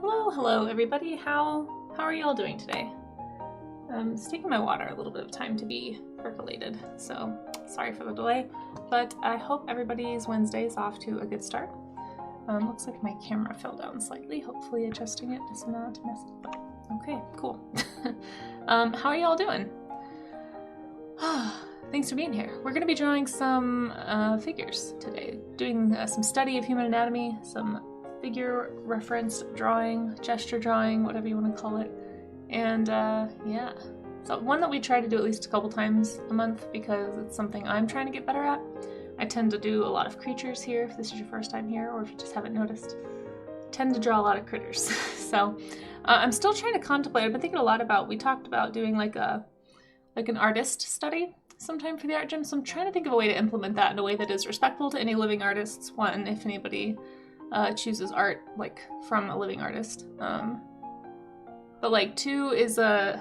Hello everybody. How are you all doing today? It's taking my water a little bit of time to be percolated, so sorry for the delay, but I hope everybody's Wednesday is off to a good start. Looks like my camera fell down slightly. Hopefully adjusting it does not mess it up. Okay, cool. How are you all doing? Thanks for being here. We're going to be drawing some figures today, doing some study of human anatomy, some figure referenced drawing, gesture drawing, whatever you want to call it. And yeah, so one that we try to do at least a couple times a month because it's something I'm trying to get better at. I tend to do a lot of creatures here, if this is your first time here, or if you just haven't noticed. I tend to draw a lot of critters. So I'm still trying to contemplate. I've been thinking a lot about, we talked about doing like an artist study sometime for the art gym, so I'm trying to think of a way to implement that in a way that is respectful to any living artists. One, if anybody chooses art like from a living artist. But like two is I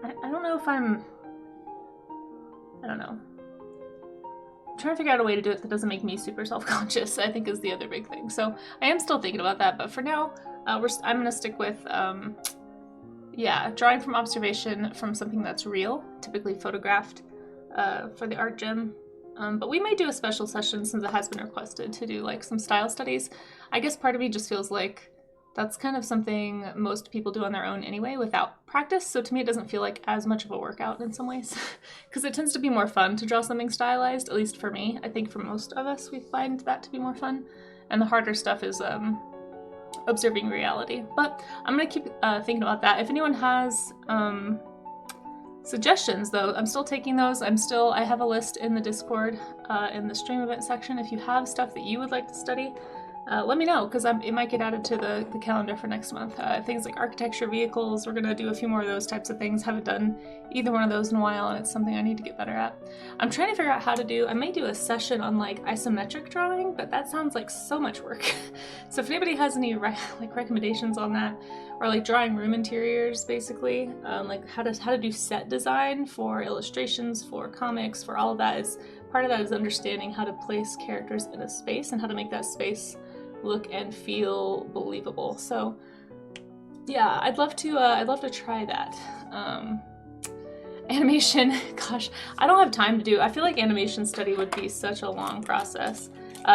don't know if I don't know. I'm trying to figure out a way to do it that doesn't make me super self-conscious, I think is the other big thing. So I am still thinking about that, but for now, I'm gonna stick with, yeah, drawing from observation from something that's real, typically photographed for the art gym. But we may do a special session since it has been requested to do like some style studies. I guess part of me just feels like that's kind of something most people do on their own anyway without practice. So to me, it doesn't feel like as much of a workout in some ways because it tends to be more fun to draw something stylized, at least for me. I think for most of us, we find that to be more fun. And the harder stuff is observing reality. But I'm going to keep thinking about that. If anyone has suggestions though, I'm still taking those. I have a list in the Discord in the stream event section. If you have stuff that you would like to study, let me know, because it might get added to the calendar for next month. Things like architecture, vehicles, we're going to do a few more of those types of things. Haven't done either one of those in a while, and it's something I need to get better at. I'm trying to figure out how to do, I may do a session on like isometric drawing, but that sounds like so much work. So if anybody has any like recommendations on that, or like drawing room interiors basically, like how to do set design for illustrations, for comics, for all of that, is part of that is understanding how to place characters in a space and how to make that space look and feel believable. So yeah, I'd love to try that. Animation, gosh, I don't have time to do. I feel like animation study would be such a long process.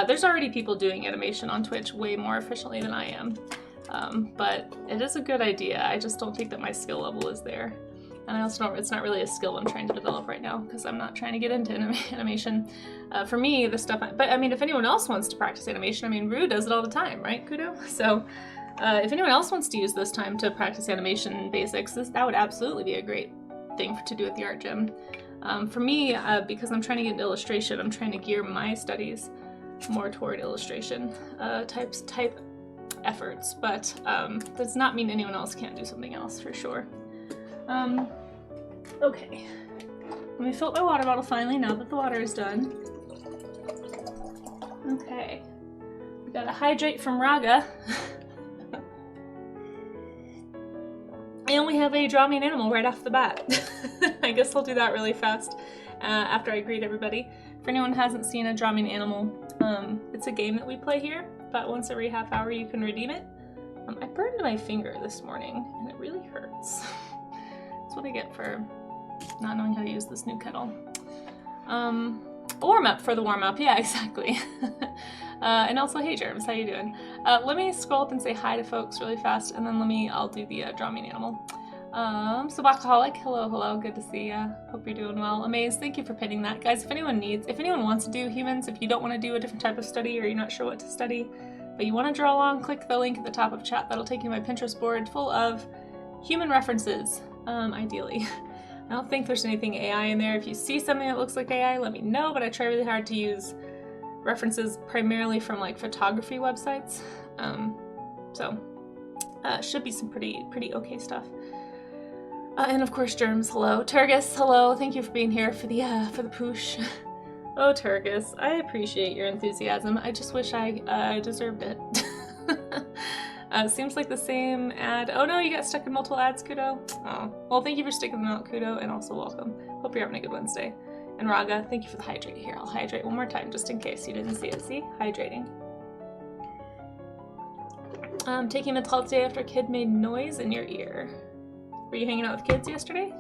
There's already people doing animation on Twitch way more efficiently than I am. But it is a good idea. I just don't think that my skill level is there. And I also don't, it's not really a skill I'm trying to develop right now because I'm not trying to get into animation. For me, the stuff, but I mean, if anyone else wants to practice animation, I mean, Rue does it all the time, right, Kudo? So if anyone else wants to use this time to practice animation basics, that would absolutely be a great thing to do at the art gym. For me, because I'm trying to get into illustration, I'm trying to gear my studies more toward illustration type efforts, but does not mean anyone else can't do something else for sure. Okay, let me fill up my water bottle finally now that the water is done. Okay, we got a hydrate from Raga. And we have a draw me an animal right off the bat. I guess I'll do that really fast after I greet everybody. For anyone who hasn't seen a draw me an animal, it's a game that we play here. About once every half hour you can redeem it. I burned my finger this morning and it really hurts. That's what I get for not knowing how to use this new kettle. A warm-up for the warm-up, yeah, exactly. And also, hey Germs, how you doing? Let me scroll up and say hi to folks really fast, and then I'll do the draw me an animal. Sobakaholic, hello, good to see ya. Hope you're doing well. Amaze, thank you for pinning that. Guys, if anyone wants to do humans, if you don't want to do a different type of study or you're not sure what to study, but you want to draw along, click the link at the top of chat. That'll take you to my Pinterest board full of human references, ideally. I don't think there's anything AI in there. If you see something that looks like AI, let me know, but I try really hard to use references primarily from like photography websites. Should be some pretty okay stuff. And of course, Germs, hello. Turgus, hello. Thank you for being here for the poosh. Oh, Turgus, I appreciate your enthusiasm. I just wish I deserved it. Seems like the same ad. Oh no, you got stuck in multiple ads, Kudo. Oh, well, thank you for sticking them out, Kudo, and also welcome. Hope you're having a good Wednesday. And Raga, thank you for the hydrate here. I'll hydrate one more time just in case you didn't see it. See? Hydrating. Taking mental health day after a kid made noise in your ear. Were you hanging out with kids yesterday?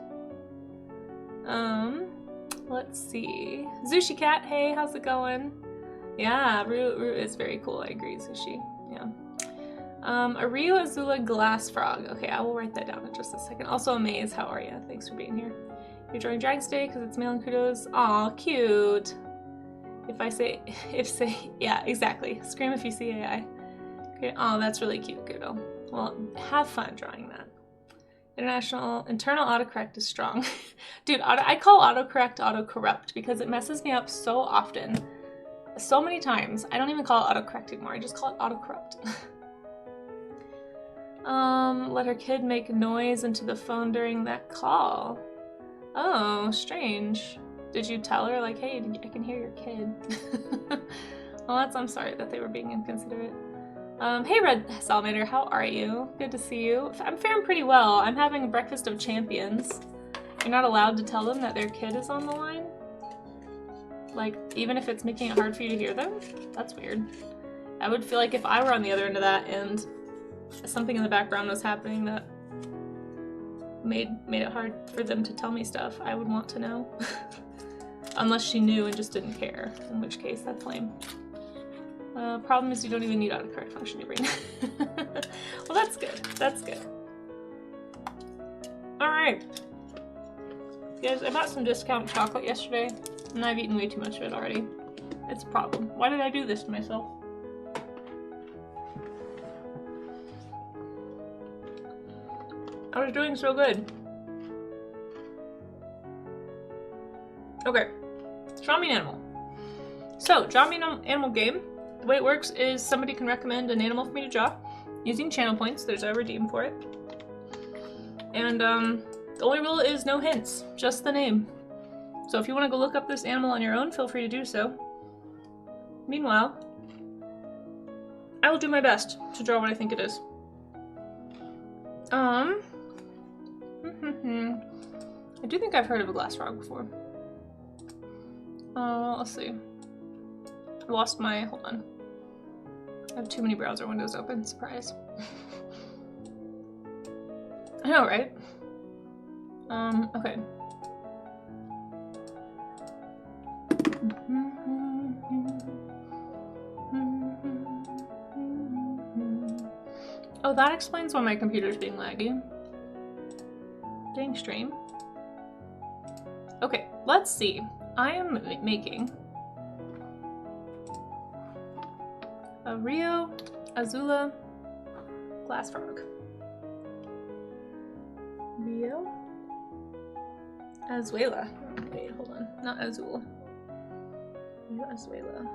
Let's see. Zushi Cat, hey, how's it going? Yeah, Rue is very cool. I agree, Zushi. Yeah. A Rio Azula glass frog. Okay, I will write that down in just a second. Also, Amaze, how are you? Thanks for being here. You're enjoying Dragon's Day because it's mailing kudos. Aw, cute. Yeah, exactly. Scream if you see AI. Okay. Oh, that's really cute, Kudo. Well, have fun drawing that. Internal autocorrect is strong. Dude, I call autocorrect autocorrupt because it messes me up so often. So many times. I don't even call it autocorrect anymore. I just call it autocorrupt. Let her kid make noise into the phone during that call. Oh, strange. Did you tell her, like, hey, I can hear your kid? Well, I'm sorry that they were being inconsiderate. Hey Red Salamander, how are you? Good to see you. I'm faring pretty well. I'm having a breakfast of champions. You're not allowed to tell them that their kid is on the line? Like, even if it's making it hard for you to hear them? That's weird. I would feel like if I were on the other end of that and something in the background was happening that made it hard for them to tell me stuff, I would want to know. Unless she knew and just didn't care, in which case that's lame. Problem is you don't even need autocorrect function in your brain. Well, that's good. That's good. Alright. Guys, I bought some discount chocolate yesterday, and I've eaten way too much of it already. It's a problem. Why did I do this to myself? I was doing so good. Okay. Draw me an animal. So, draw me an animal game. The way it works is somebody can recommend an animal for me to draw using channel points. There's a redeem for it. And the only rule is no hints, just the name. So if you want to go look up this animal on your own, feel free to do so. Meanwhile, I will do my best to draw what I think it is. I do think I've heard of a glass frog before. Let's see. I lost my, hold on. I have too many browser windows open, surprise. I know, right? Okay. Oh, that explains why my computer's being laggy. Dang stream. Okay, let's see. I am making a Rio Azula glass frog. Rio Azuela. Wait, hold on. Not Azul. Rio Azuela.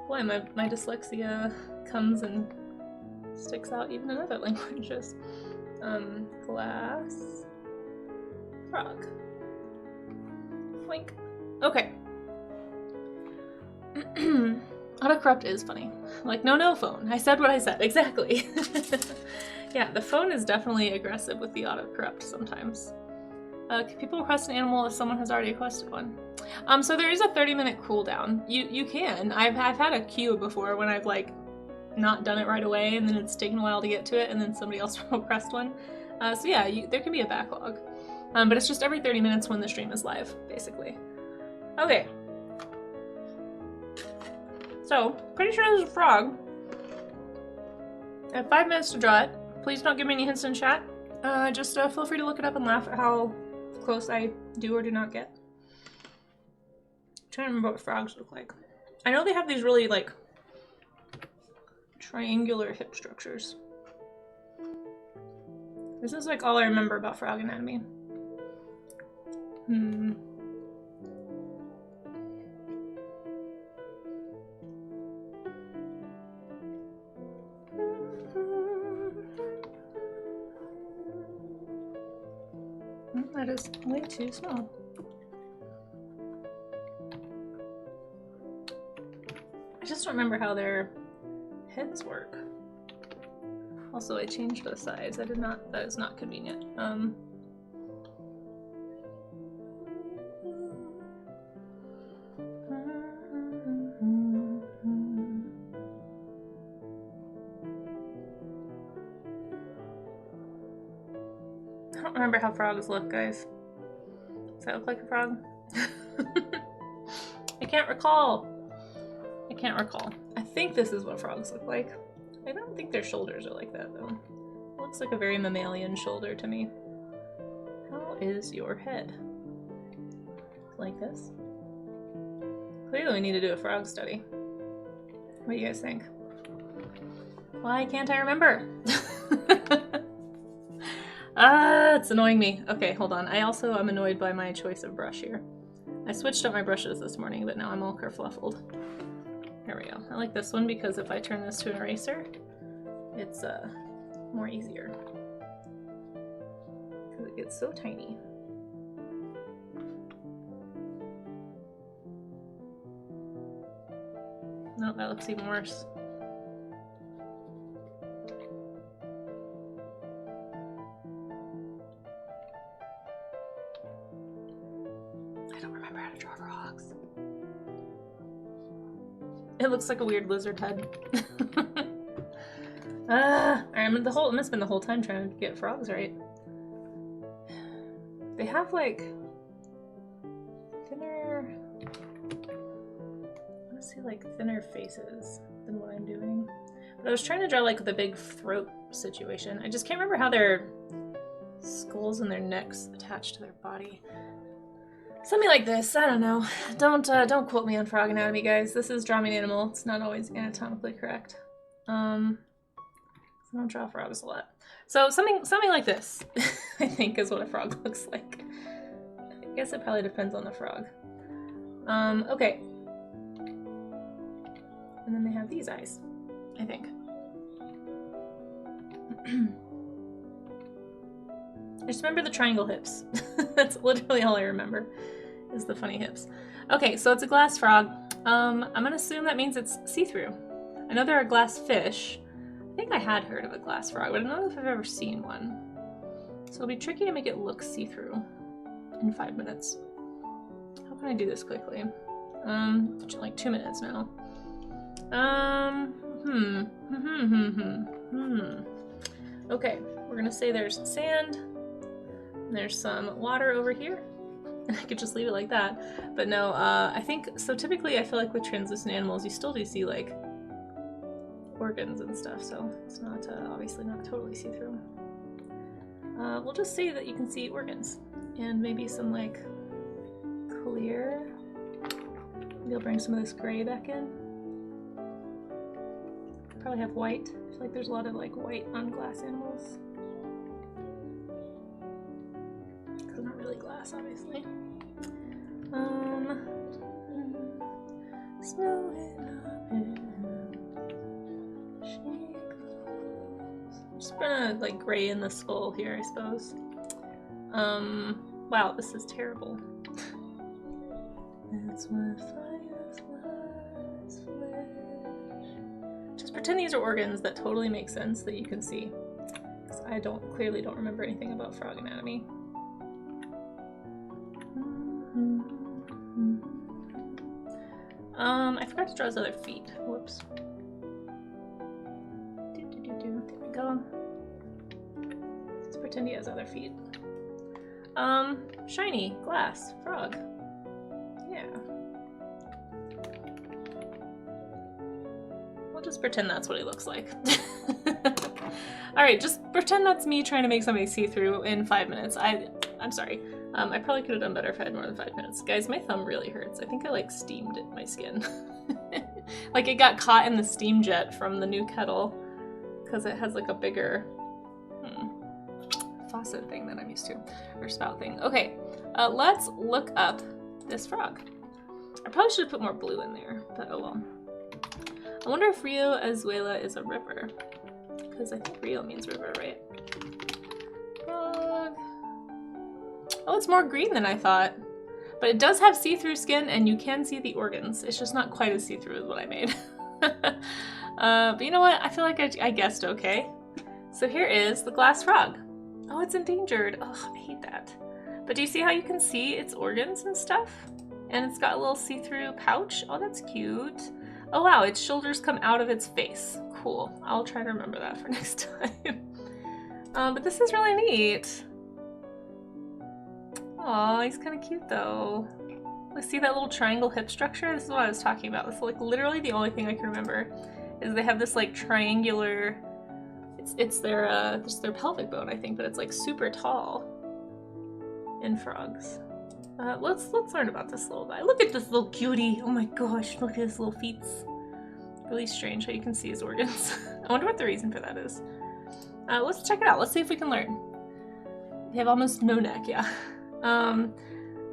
Boy, my dyslexia comes and sticks out even in other languages. Glass frog. Wink. Okay. Autocorrupt is funny. Like, no phone. I said what I said. Exactly. Yeah, the phone is definitely aggressive with the autocorrupt sometimes. Can people request an animal if someone has already requested one? So there is a 30-minute cooldown. You can. I've had a queue before when I've like not done it right away and then it's taken a while to get to it and then somebody else will request one. So yeah, there can be a backlog. But it's just every 30 minutes when the stream is live, basically. Okay. So, pretty sure this is a frog. I have 5 minutes to draw it. Please don't give me any hints in chat. Just feel free to look it up and laugh at how close I do or do not get. I'm trying to remember what frogs look like. I know they have these really, like, triangular hip structures. This is, like, all I remember about frog anatomy. That is way too small. I just don't remember how their heads work. Also, I changed the size. That is not convenient. don't remember how frogs look, guys. Does that look like a frog? I can't recall. I can't recall. I think this is what frogs look like. I don't think their shoulders are like that, though. It looks like a very mammalian shoulder to me. How is your head? Like this? Clearly we need to do a frog study. What do you guys think? Why can't I remember? It's annoying me. Okay, hold on. I also am annoyed by my choice of brush here. I switched up my brushes this morning, but now I'm all kerfluffled. There we go. I like this one because if I turn this to an eraser, it's more easier. Because it gets so tiny. No, that looks even worse. I don't remember how to draw frogs. It looks like a weird lizard head. I'm gonna spend the whole time trying to get frogs right. They have like thinner, I want to see like thinner faces than what I'm doing. But I was trying to draw like the big throat situation. I just can't remember how their skulls and their necks attach to their body. Something like this. I don't know. Don't quote me on frog anatomy, guys. This is Draw Me an Animal. It's not always anatomically correct. I don't draw frogs a lot. So something like this, I think, is what a frog looks like. I guess it probably depends on the frog. Okay. And then they have these eyes, I think. I just remember the triangle hips. That's literally all I remember, is the funny hips. Okay, so it's a glass frog. I'm gonna assume that means it's see-through. I know there are glass fish. I think I had heard of a glass frog, but I don't know if I've ever seen one. So it'll be tricky to make it look see-through in 5 minutes. How can I do this quickly? Like 2 minutes now. Okay, we're gonna say there's sand. There's some water over here. I could just leave it like that. But no, I think, so typically I feel like with translucent animals, you still do see like organs and stuff, so it's not, obviously not totally see-through. We'll just say that you can see organs and maybe some like clear. Maybe I'll bring some of this gray back in. Probably have white. I feel like there's a lot of like white on glass animals. Because not really glass, obviously. I'm just gonna like gray in the skull here, I suppose. Wow, this is terrible. That's what fireflies flash. Just pretend these are organs that totally make sense that you can see. Because I clearly don't remember anything about frog anatomy. I forgot to draw his other feet. Whoops. There we go. Let's pretend he has other feet. Shiny, glass, frog. Yeah. We'll just pretend that's what he looks like. Alright, just pretend that's me trying to make somebody see-through in 5 minutes. I'm sorry. I probably could have done better if I had more than 5 minutes. Guys, my thumb really hurts. I think I like steamed my skin. Like it got caught in the steam jet from the new kettle because it has like a bigger faucet thing that I'm used to, or spout thing. Okay, let's look up this frog. I probably should have put more blue in there, but oh well. I wonder if Rio Azuela is a river, because I think Rio means river, right? Frog. Oh, it's more green than I thought. But it does have see-through skin, and you can see the organs. It's just not quite as see-through as what I made. But you know what? I feel like I guessed okay. So here is the glass frog. Oh, it's endangered. Oh, I hate that. But do you see how you can see its organs and stuff? And it's got a little see-through pouch. Oh, that's cute. Oh wow, its shoulders come out of its face. Cool. I'll try to remember that for next time. But this is really neat. Aw, he's kind of cute though. Like, see that little triangle hip structure? This is what I was talking about. This is like literally the only thing I can remember is they have this like triangular. It's their pelvic bone, I think, but it's like super tall in frogs. Let's learn about this little guy. Look at this little cutie. Oh my gosh, look at his little feet. Really strange how you can see his organs. I wonder what the reason for that is. Let's check it out. Let's see if we can learn. They have almost no neck, yeah.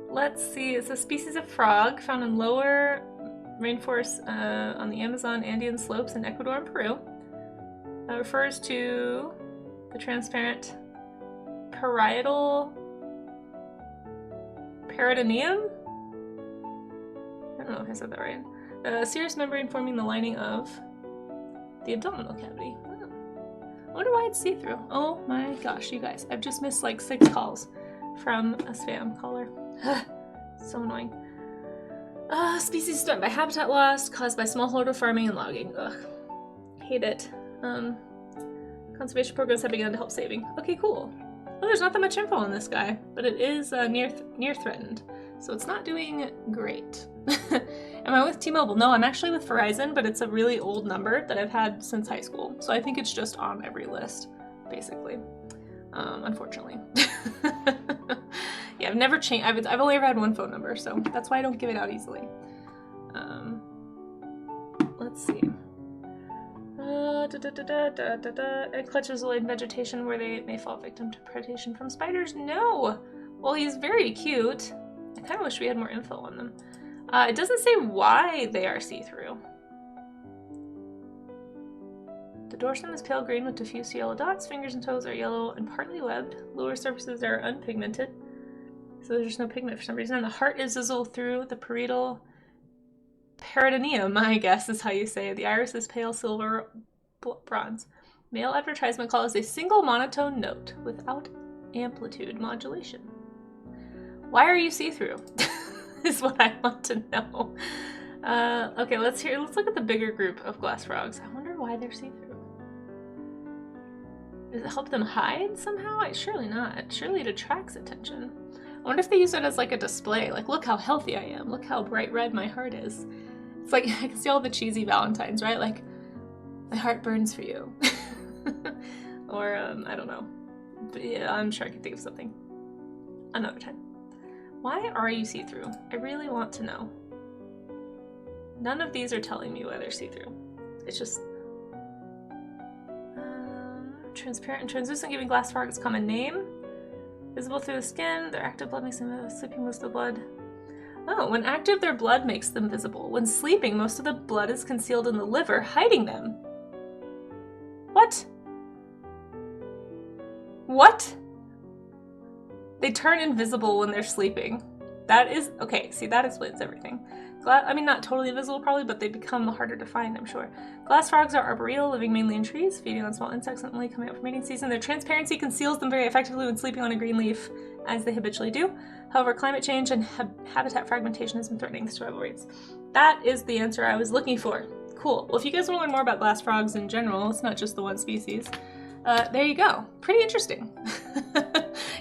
Let's see. It's a species of frog found in lower rainforests on the Amazon Andean slopes in Ecuador and Peru. Refers to the transparent parietal peritoneum? I don't know if I said that right. A serous membrane forming the lining of the abdominal cavity. Oh. I wonder why it's see-through. Oh my gosh, you guys. I've just missed like 6 calls from a spam caller. So annoying. Species threatened by habitat loss caused by smallholder farming and logging. Ugh. Hate it. Conservation programs have begun to help saving. Okay, cool. Well, there's not that much info on this guy, but it is near threatened, so it's not doing great. Am I with T-Mobile? No, I'm actually with Verizon, but it's a really old number that I've had since high school, so I think it's just on every list, basically. Unfortunately. Yeah, I've never changed. I've only ever had one phone number, so that's why I don't give it out easily. Let's see. Egg clutches will in vegetation where they may fall victim to predation from spiders. No! Well, he's very cute. I kind of wish we had more info on them. It doesn't say why they are see-through. The dorsum is pale green with diffuse yellow dots. Fingers and toes are yellow and partly webbed. Lower surfaces are unpigmented, so there's just no pigment for some reason. And the heart is visible through the parietal peritoneum, I guess is how you say it. The iris is pale silver bronze. Male advertisement calls a single monotone note without amplitude modulation. Why are you see-through? Is what I want to know. Okay, let's look at the bigger group of glass frogs. I wonder why they're see-through. Does it help them hide somehow? Surely not. Surely it attracts attention. I wonder if they use it as like a display. Like, look how healthy I am. Look how bright red my heart is. It's like, I can see all the cheesy Valentines, right? Like, my heart burns for you. Or, I don't know. But yeah, I'm sure I can think of something another time. Why are you see-through? I really want to know. None of these are telling me why they're see-through. It's just... transparent and translucent, giving glass frog its common name. Visible through the skin, their active blood makes them sleeping most of the blood. Oh, when active, their blood makes them visible. When sleeping, most of the blood is concealed in the liver, hiding them. What? What? They turn invisible when they're sleeping. That is, okay, see, that explains everything. I mean, not totally invisible probably, but they become harder to find, I'm sure. Glass frogs are arboreal, living mainly in trees, feeding on small insects and only coming out for mating season. Their transparency conceals them very effectively when sleeping on a green leaf, as they habitually do. However, climate change and habitat fragmentation has been threatening the survival rates. That is the answer I was looking for. Cool. Well, if you guys want to learn more about glass frogs in general, it's not just the one species, there you go. Pretty interesting.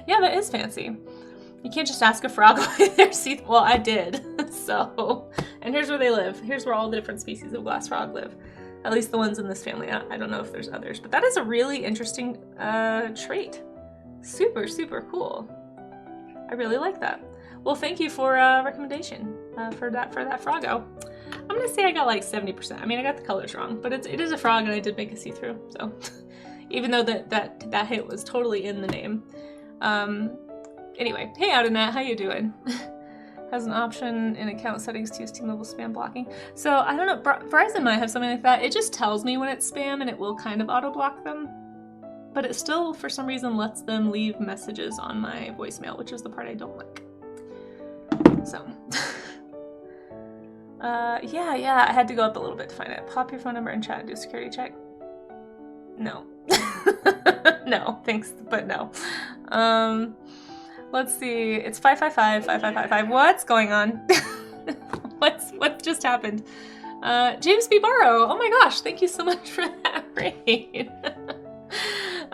Yeah, that is fancy. You can't just ask a frog why they're see-through. Well, I did. So, and here's where they live. Here's where all the different species of glass frog live. At least the ones in this family. I don't know if there's others, but that is a really interesting trait. Super, super cool. I really like that. Well, thank you for recommendation for that froggo. I'm gonna say I got like 70%. I mean, I got the colors wrong, but it is a frog, and I did make a see-through. So, even though that hit was totally in the name. Anyway, hey Audinette, how you doing? Has an option in account settings to use T-Mobile spam blocking. So I don't know, Verizon might have something like that. It just tells me when it's spam and it will kind of auto block them. But it still, for some reason, lets them leave messages on my voicemail, which is the part I don't like. So, yeah, I had to go up a little bit to find it. Pop your phone number in chat and do a security check. No. No, thanks, but no. Let's see, it's 555-5555. What's going on? What just happened? James B. Barrow, oh my gosh, thank you so much for that raid.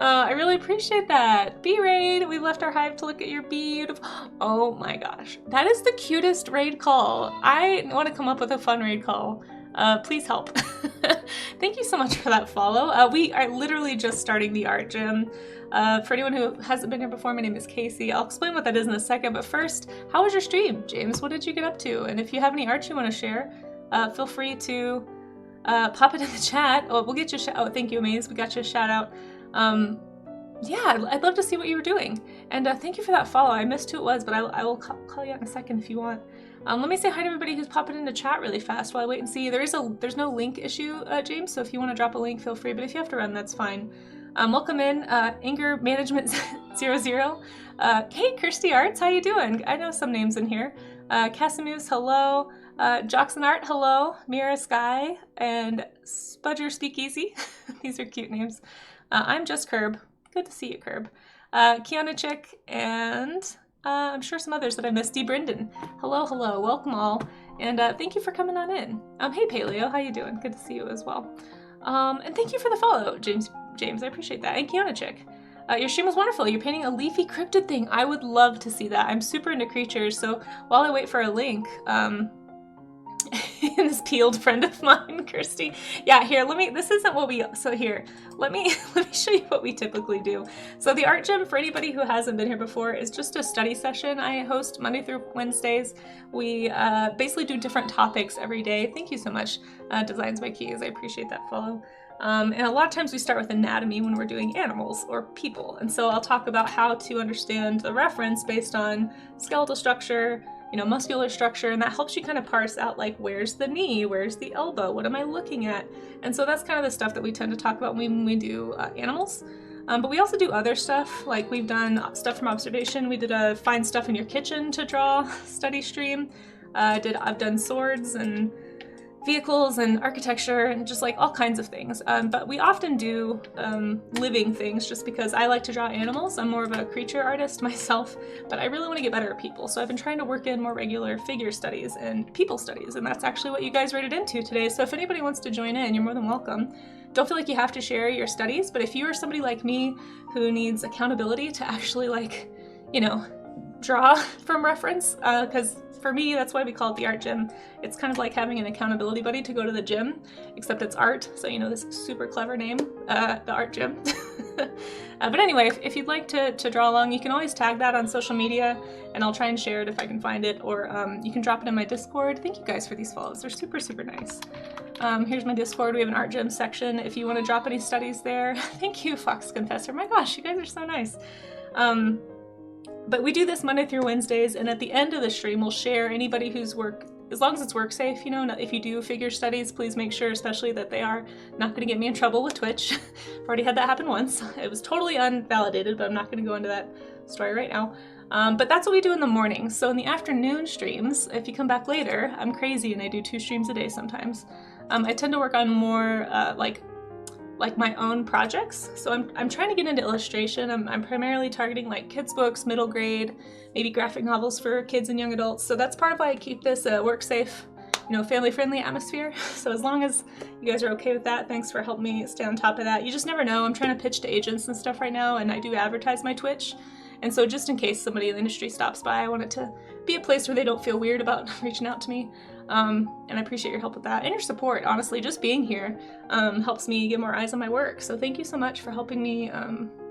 I really appreciate that. Bee raid, we left our hive to look at your beautiful, oh my gosh. That is the cutest raid call. I want to come up with a fun raid call. Please help. Thank you so much for that follow. We are literally just starting the art gym. For anyone who hasn't been here before, my name is Casey. I'll explain what that is in a second, but first, how was your stream, James? What did you get up to? And if you have any art you want to share, feel free to pop it in the chat. Oh, we'll get you oh, thank you, Amaze. We got you a shout out. Yeah, I'd love to see what you were doing. And thank you for that follow. I missed who it was, but I will call you out in a second if you want. Let me say hi to everybody who's popping into chat really fast while I wait and see. There's no link issue, James, so if you want to drop a link, feel free, but if you have to run, that's fine. Welcome in, Anger Management 00. Hey, Kirsty Arts, how you doing? I know some names in here. Casimuse, hello. Joxon Art, hello. Mira Sky, and Spudger Speakeasy. These are cute names. I'm just Curb. Good to see you, Curb. Kiana Chick, and I'm sure some others that I missed. D. Brendan. Hello, hello. Welcome all. And thank you for coming on in. Hey, Paleo. How you doing? Good to see you as well. And thank you for the follow, James. I appreciate that. And Kiana Chick. Your stream was wonderful. You're painting a leafy cryptid thing. I would love to see that. I'm super into creatures, so while I wait for a link, this peeled friend of mine, Kirsty. Yeah, here, this isn't what we, so here, let me show you what we typically do. So the art gym, for anybody who hasn't been here before, is just a study session I host Monday through Wednesdays. We basically do different topics every day. Thank you so much, Designs by Keys. I appreciate that follow. And a lot of times we start with anatomy when we're doing animals or people. And so I'll talk about how to understand the reference based on skeletal structure, muscular structure, and that helps you kind of parse out, like, where's the knee, where's the elbow, what am I looking at? And so that's kind of the stuff that we tend to talk about when we do animals. But we also do other stuff, like we've done stuff from observation. We did a find stuff in your kitchen to draw study stream. I've done swords and vehicles and architecture and just like all kinds of things. But we often do living things just because I like to draw animals. I'm more of a creature artist myself, but I really want to get better at people. So I've been trying to work in more regular figure studies and people studies, and that's actually what you guys rated into today. So if anybody wants to join in, you're more than welcome. Don't feel like you have to share your studies, but if you are somebody like me who needs accountability to actually, like, draw from reference, because for me, that's why we call it the art gym. It's kind of like having an accountability buddy to go to the gym, except it's art, so this super clever name, the art gym. But anyway, if you'd like to draw along, you can always tag that on social media, and I'll try and share it if I can find it, or you can drop it in my Discord. Thank you guys for these follows. They're super, super nice. Here's my Discord. We have an art gym section if you want to drop any studies there. Thank you, Fox Confessor. My gosh, you guys are so nice. But we do this Monday through Wednesdays, and at the end of the stream, we'll share anybody whose work, as long as it's work safe, if you do figure studies, please make sure especially that they are not going to get me in trouble with Twitch. I've already had that happen once. It was totally unvalidated, but I'm not going to go into that story right now. But that's what we do in the morning. So in the afternoon streams, if you come back later, I'm crazy and I do 2 streams a day sometimes. I tend to work on more like my own projects. So I'm trying to get into illustration. I'm primarily targeting like kids books, middle grade, maybe graphic novels for kids and young adults. So that's part of why I keep this a work safe, family friendly atmosphere. So as long as you guys are okay with that, thanks for helping me stay on top of that. You just never know. I'm trying to pitch to agents and stuff right now, and I do advertise my Twitch. And so just in case somebody in the industry stops by, I want it to be a place where they don't feel weird about reaching out to me. And I appreciate your help with that and your support. Honestly, just being here helps me get more eyes on my work. So thank you so much for helping me,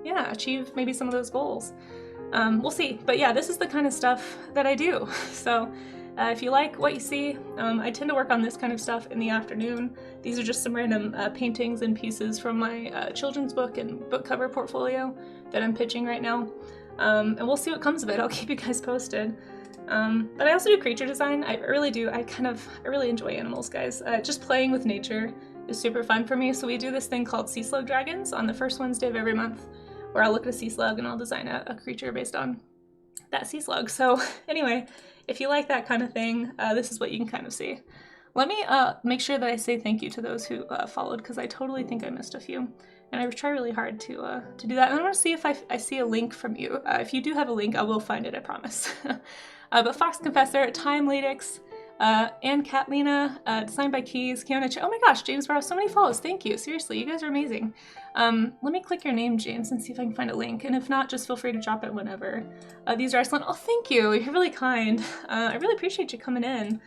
achieve maybe some of those goals. We'll see. But yeah, this is the kind of stuff that I do. So if you like what you see, I tend to work on this kind of stuff in the afternoon. These are just some random paintings and pieces from my children's book and book cover portfolio that I'm pitching right now. And we'll see what comes of it. I'll keep you guys posted. But I also do creature design. I really do. I really enjoy animals, guys. Just playing with nature is super fun for me. So we do this thing called Sea Slug Dragons on the first Wednesday of every month, where I'll look at a sea slug and I'll design a creature based on that sea slug. So anyway, if you like that kind of thing, this is what you can kind of see. Let me make sure that I say thank you to those who followed, because I totally think I missed a few. And I try really hard to do that. And I want to see if I see a link from you. If you do have a link, I will find it, I promise. But Fox Confessor, Time Ladix, and Catlina, designed by Keys, Kiona. Oh my gosh, James Barrow, so many follows. Thank you. Seriously, you guys are amazing. Let me click your name, James, and see if I can find a link. And if not, just feel free to drop it whenever. These are excellent. Oh, thank you. You're really kind. I really appreciate you coming in.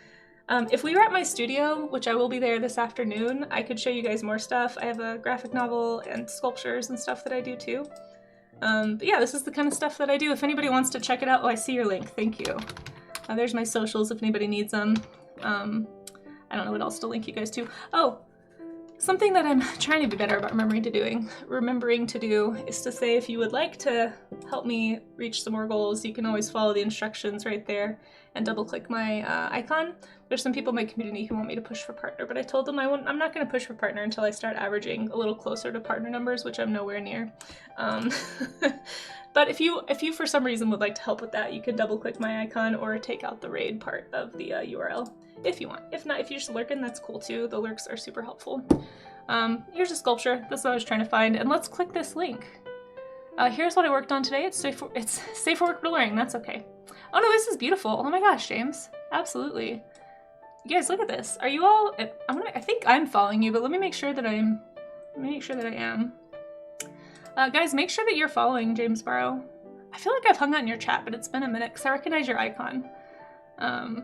If we were at my studio, which I will be there this afternoon, I could show you guys more stuff. I have a graphic novel and sculptures and stuff that I do too. But yeah, this is the kind of stuff that I do. If anybody wants to check it out, oh, I see your link. Thank you. There's my socials if anybody needs them. I don't know what else to link you guys to. Oh, something that I'm trying to be better about remembering to do is to say if you would like to help me reach some more goals, you can always follow the instructions right there and double click my icon. There's some people in my community who want me to push for partner, but I told them I'm not going to push for partner until I start averaging a little closer to partner numbers, which I'm nowhere near. But if you for some reason would like to help with that, you can double click my icon or take out the raid part of the URL if you want. If not, if you're just lurking, that's cool too. The lurks are super helpful. Here's a sculpture. That's what I was trying to find, and let's click this link. Here's what I worked on today. It's safe for work blurring. That's okay. Oh no, this is beautiful. Oh my gosh, James. Absolutely. You guys, look at this. Are you all? I think I'm following you, but let me make sure that I am. Guys, make sure that you're following James Barrow. I feel like I've hung out in your chat, but it's been a minute because I recognize your icon. Oh,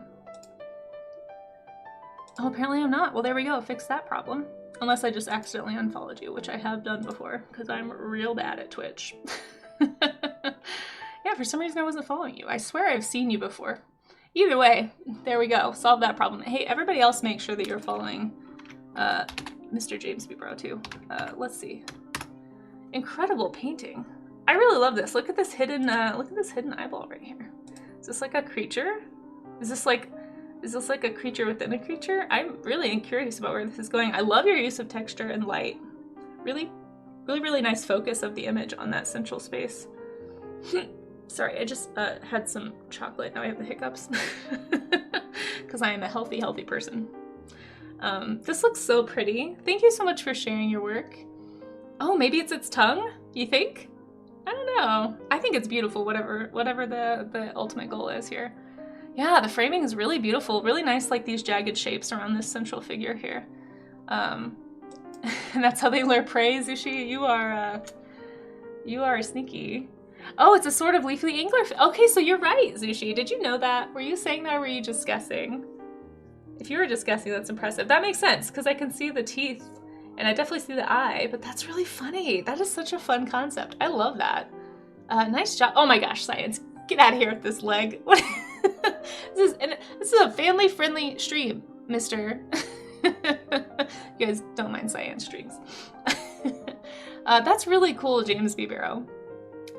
apparently I'm not. Well, there we go. Fix that problem. Unless I just accidentally unfollowed you, which I have done before because I'm real bad at Twitch. Yeah, for some reason I wasn't following you. I swear I've seen you before. Either way, there we go. Solve that problem. Hey, everybody else make sure that you're following Mr. James B. Barrow too. Let's see. Incredible painting. I really love this. Look at this hidden eyeball right here. Is this like a creature? Is this like a creature within a creature? I'm really curious about where this is going. I love your use of texture and light. Really, really, really nice focus of the image on that central space. Sorry, I just had some chocolate. Now I have the hiccups. Because I am a healthy person. This looks so pretty. Thank you so much for sharing your work. Oh, maybe it's its tongue? You think? I don't know. I think it's beautiful, whatever the ultimate goal is here. Yeah, the framing is really beautiful. Really nice, like these jagged shapes around this central figure here. And that's how they lure prey, Zushi. You are sneaky. Oh, it's a sort of leafy angler. Okay, so you're right, Zushi. Did you know that? Were you saying that or were you just guessing? If you were just guessing, that's impressive. That makes sense, because I can see the teeth, and I definitely see the eye, but that's really funny. That is such a fun concept. I love that. Nice job. Oh my gosh, science. Get out of here with this leg. This is a family-friendly stream, mister. You guys don't mind science streams. That's really cool, James B. Barrow.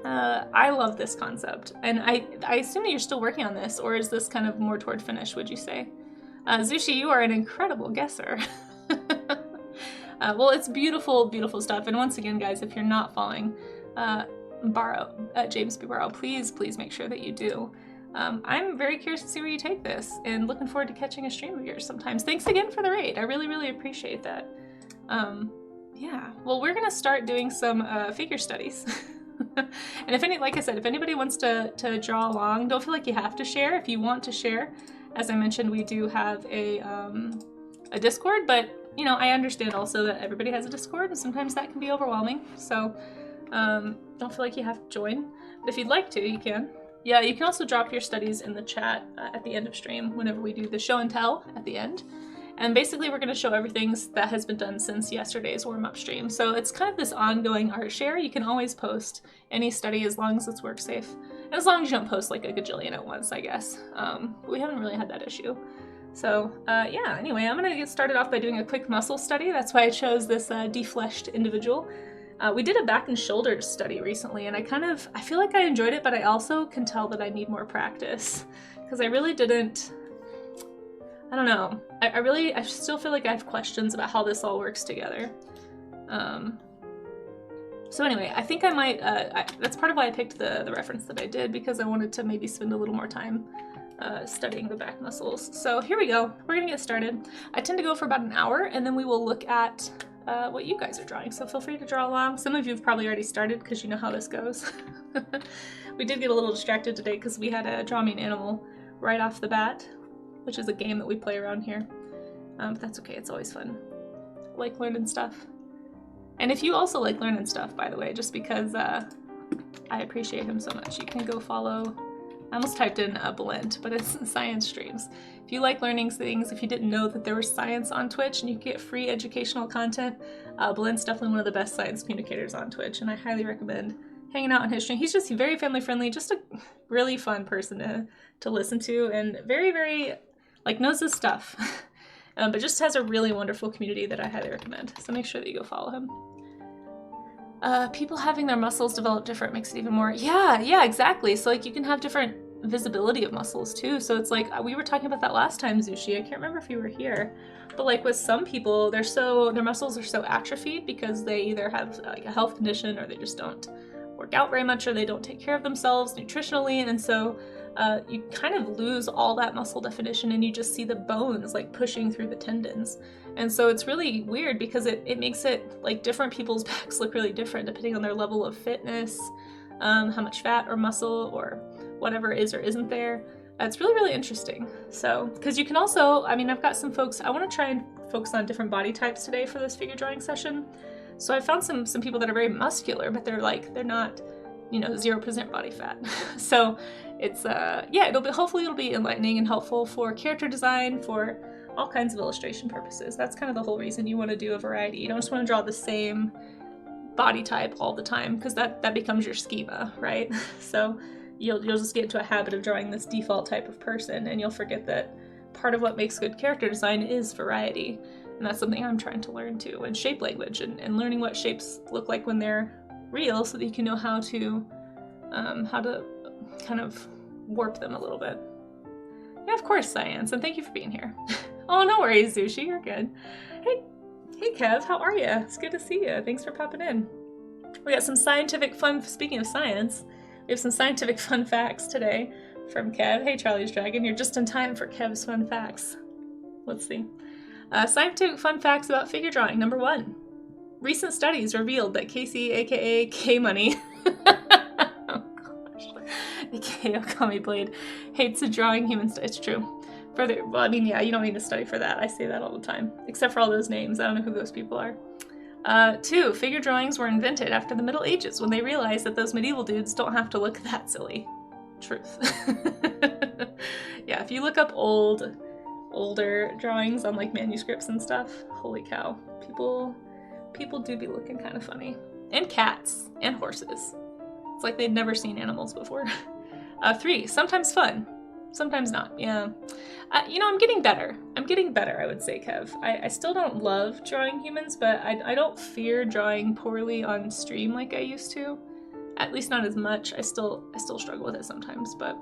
I love this concept, and I assume that you're still working on this, or is this kind of more toward finish, would you say? Zushi, you are an incredible guesser. Well, it's beautiful, beautiful stuff, and once again, guys, if you're not following James B. Barrow, please make sure that you do. I'm very curious to see where you take this, and looking forward to catching a stream of yours sometimes. Thanks again for the raid. I really, really appreciate that. Yeah, well, we're gonna start doing some figure studies. And like I said, if anybody wants to draw along, don't feel like you have to share. If you want to share, as I mentioned, we do have a Discord, but you know, I understand also that everybody has a Discord, and sometimes that can be overwhelming. So don't feel like you have to join. But if you'd like to, you can. Yeah, you can also drop your studies in the chat at the end of stream whenever we do the show and tell at the end. And basically we're going to show everything that has been done since yesterday's warm-up stream. So it's kind of this ongoing art share. You can always post any study as long as it's work safe. And as long as you don't post like a gajillion at once, I guess. We haven't really had that issue. So yeah, anyway, I'm going to get started off by doing a quick muscle study. That's why I chose this defleshed individual. We did a back and shoulders study recently, and I feel like I enjoyed it, but I also can tell that I need more practice. Because I really didn't, I don't know. I still feel like I have questions about how this all works together. So anyway, I think I might, that's part of why I picked the reference that I did, because I wanted to maybe spend a little more time studying the back muscles. So here we go. We're gonna get started. I tend to go for about an hour, and then we will look at what you guys are drawing. So feel free to draw along. Some of you have probably already started because you know how this goes. We did get a little distracted today because we had a draw me an animal right off the bat. which is a game that we play around here. But that's okay, it's always fun. Like learning stuff. And if you also like learning stuff, by the way, just because I appreciate him so much, you can go follow, I almost typed in Blint, but it's science streams. If you like learning things, if you didn't know that there was science on Twitch and you get free educational content, Blint's definitely one of the best science communicators on Twitch, and I highly recommend hanging out on his stream. He's just very family friendly, just a really fun person to listen to, and very, very, like, knows his stuff. But just has a really wonderful community that I highly recommend. So make sure that you go follow him. People having their muscles develop different makes it even more. Yeah, exactly. So like you can have different visibility of muscles too. So it's like, we were talking about that last time, Zushi. I can't remember if you were here. But like with some people, their muscles are so atrophied because they either have like a health condition, or they just don't work out very much, or they don't take care of themselves nutritionally, and so you kind of lose all that muscle definition, and you just see the bones like pushing through the tendons. And so it's really weird because it makes it like different people's backs look really different depending on their level of fitness, how much fat or muscle or whatever is or isn't there. It's really, really interesting. So, because you can also, I mean, I've got some folks, I want to try and focus on different body types today for this figure drawing session. So I found some people that are very muscular, but they're not, 0% body fat. So it's, yeah, hopefully it'll be enlightening and helpful for character design, for all kinds of illustration purposes. That's kind of the whole reason you want to do a variety. You don't just want to draw the same body type all the time, because that becomes your schema, right? So you'll just get into a habit of drawing this default type of person, and you'll forget that part of what makes good character design is variety. And that's something I'm trying to learn too, and shape language, and learning what shapes look like when they're real, so that you can know how to kind of warp them a little bit. Yeah, of course, science, and thank you for being here. Oh, no worries, Zushi, you're good. Hey Kev, how are you? It's good to see you. Thanks for popping in. We got some scientific fun, speaking of science, we have some scientific fun facts today from Kev. Hey Charlie's Dragon, you're just in time for Kev's fun facts. Let's see. Scientific fun facts about figure drawing. Number 1. Recent studies revealed that Casey, aka K-Money, oh gosh, aka Okami Blade, hates drawing humans. It's true. Further, well, I mean, yeah, you don't need to study for that. I say that all the time, except for all those names. I don't know who those people are. 2. Figure drawings were invented after the Middle Ages, when they realized that those medieval dudes don't have to look that silly. Truth. Yeah, if you look up older drawings on like manuscripts and stuff, holy cow, people do be looking kind of funny. And cats and horses. It's like they'd never seen animals before. 3. Sometimes fun, sometimes not. Yeah, I'm getting better. I would say, Kev. I still don't love drawing humans, but I don't fear drawing poorly on stream like I used to. At least not as much. I still struggle with it sometimes, but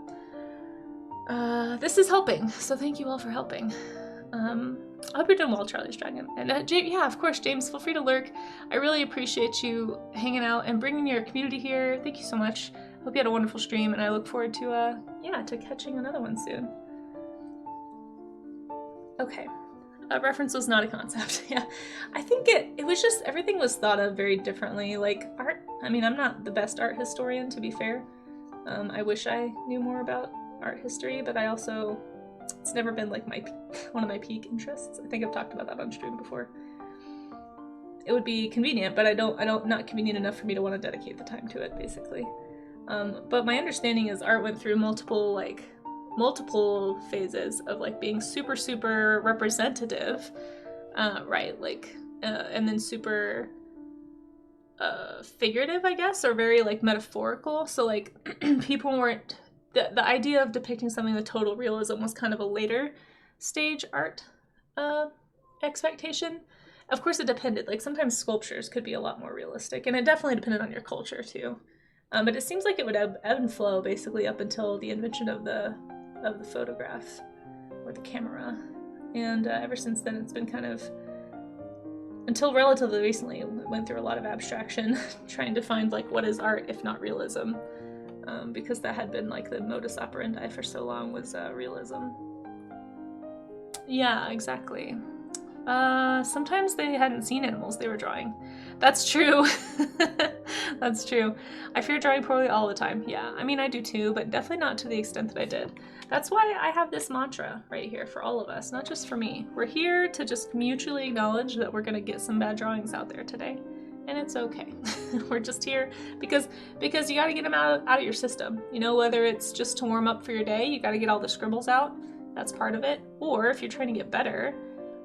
this is helping, so thank you all for helping. I hope you're doing well, Charlie's Dragon. And yeah, of course, James, feel free to lurk. I really appreciate you hanging out and bringing your community here. Thank you so much. Hope you had a wonderful stream, and I look forward to to catching another one soon. Okay. Reference was not a concept. Yeah, I think it was just, everything was thought of very differently. Like art, I mean, I'm not the best art historian, to be fair. I wish I knew more about art history, but it's never been like one of my peak interests. I think I've talked about that on stream before. It would be convenient, but not convenient enough for me to want to dedicate the time to it, basically. But my understanding is art went through multiple phases of like being super, super representative, right? Like, and then super figurative, I guess, or very like metaphorical. So like people weren't, the idea of depicting something with total realism was kind of a later stage art expectation. Of course it depended, like sometimes sculptures could be a lot more realistic, and it definitely depended on your culture too. But it seems like it would ebb and flow basically up until the invention of the photograph or the camera, and ever since then it's been kind of, until relatively recently, it went through a lot of abstraction trying to find like what is art if not realism, because that had been like the modus operandi for so long, was realism. Yeah, exactly. Sometimes they hadn't seen animals they were drawing. That's true. That's true. I fear drawing poorly all the time. Yeah, I mean, I do too, but definitely not to the extent that I did. That's why I have this mantra right here for all of us, not just for me. We're here to just mutually acknowledge that we're gonna get some bad drawings out there today. And it's okay. We're just here because you gotta get them out of your system. You know, whether it's just to warm up for your day, you gotta get all the scribbles out. That's part of it. Or if you're trying to get better,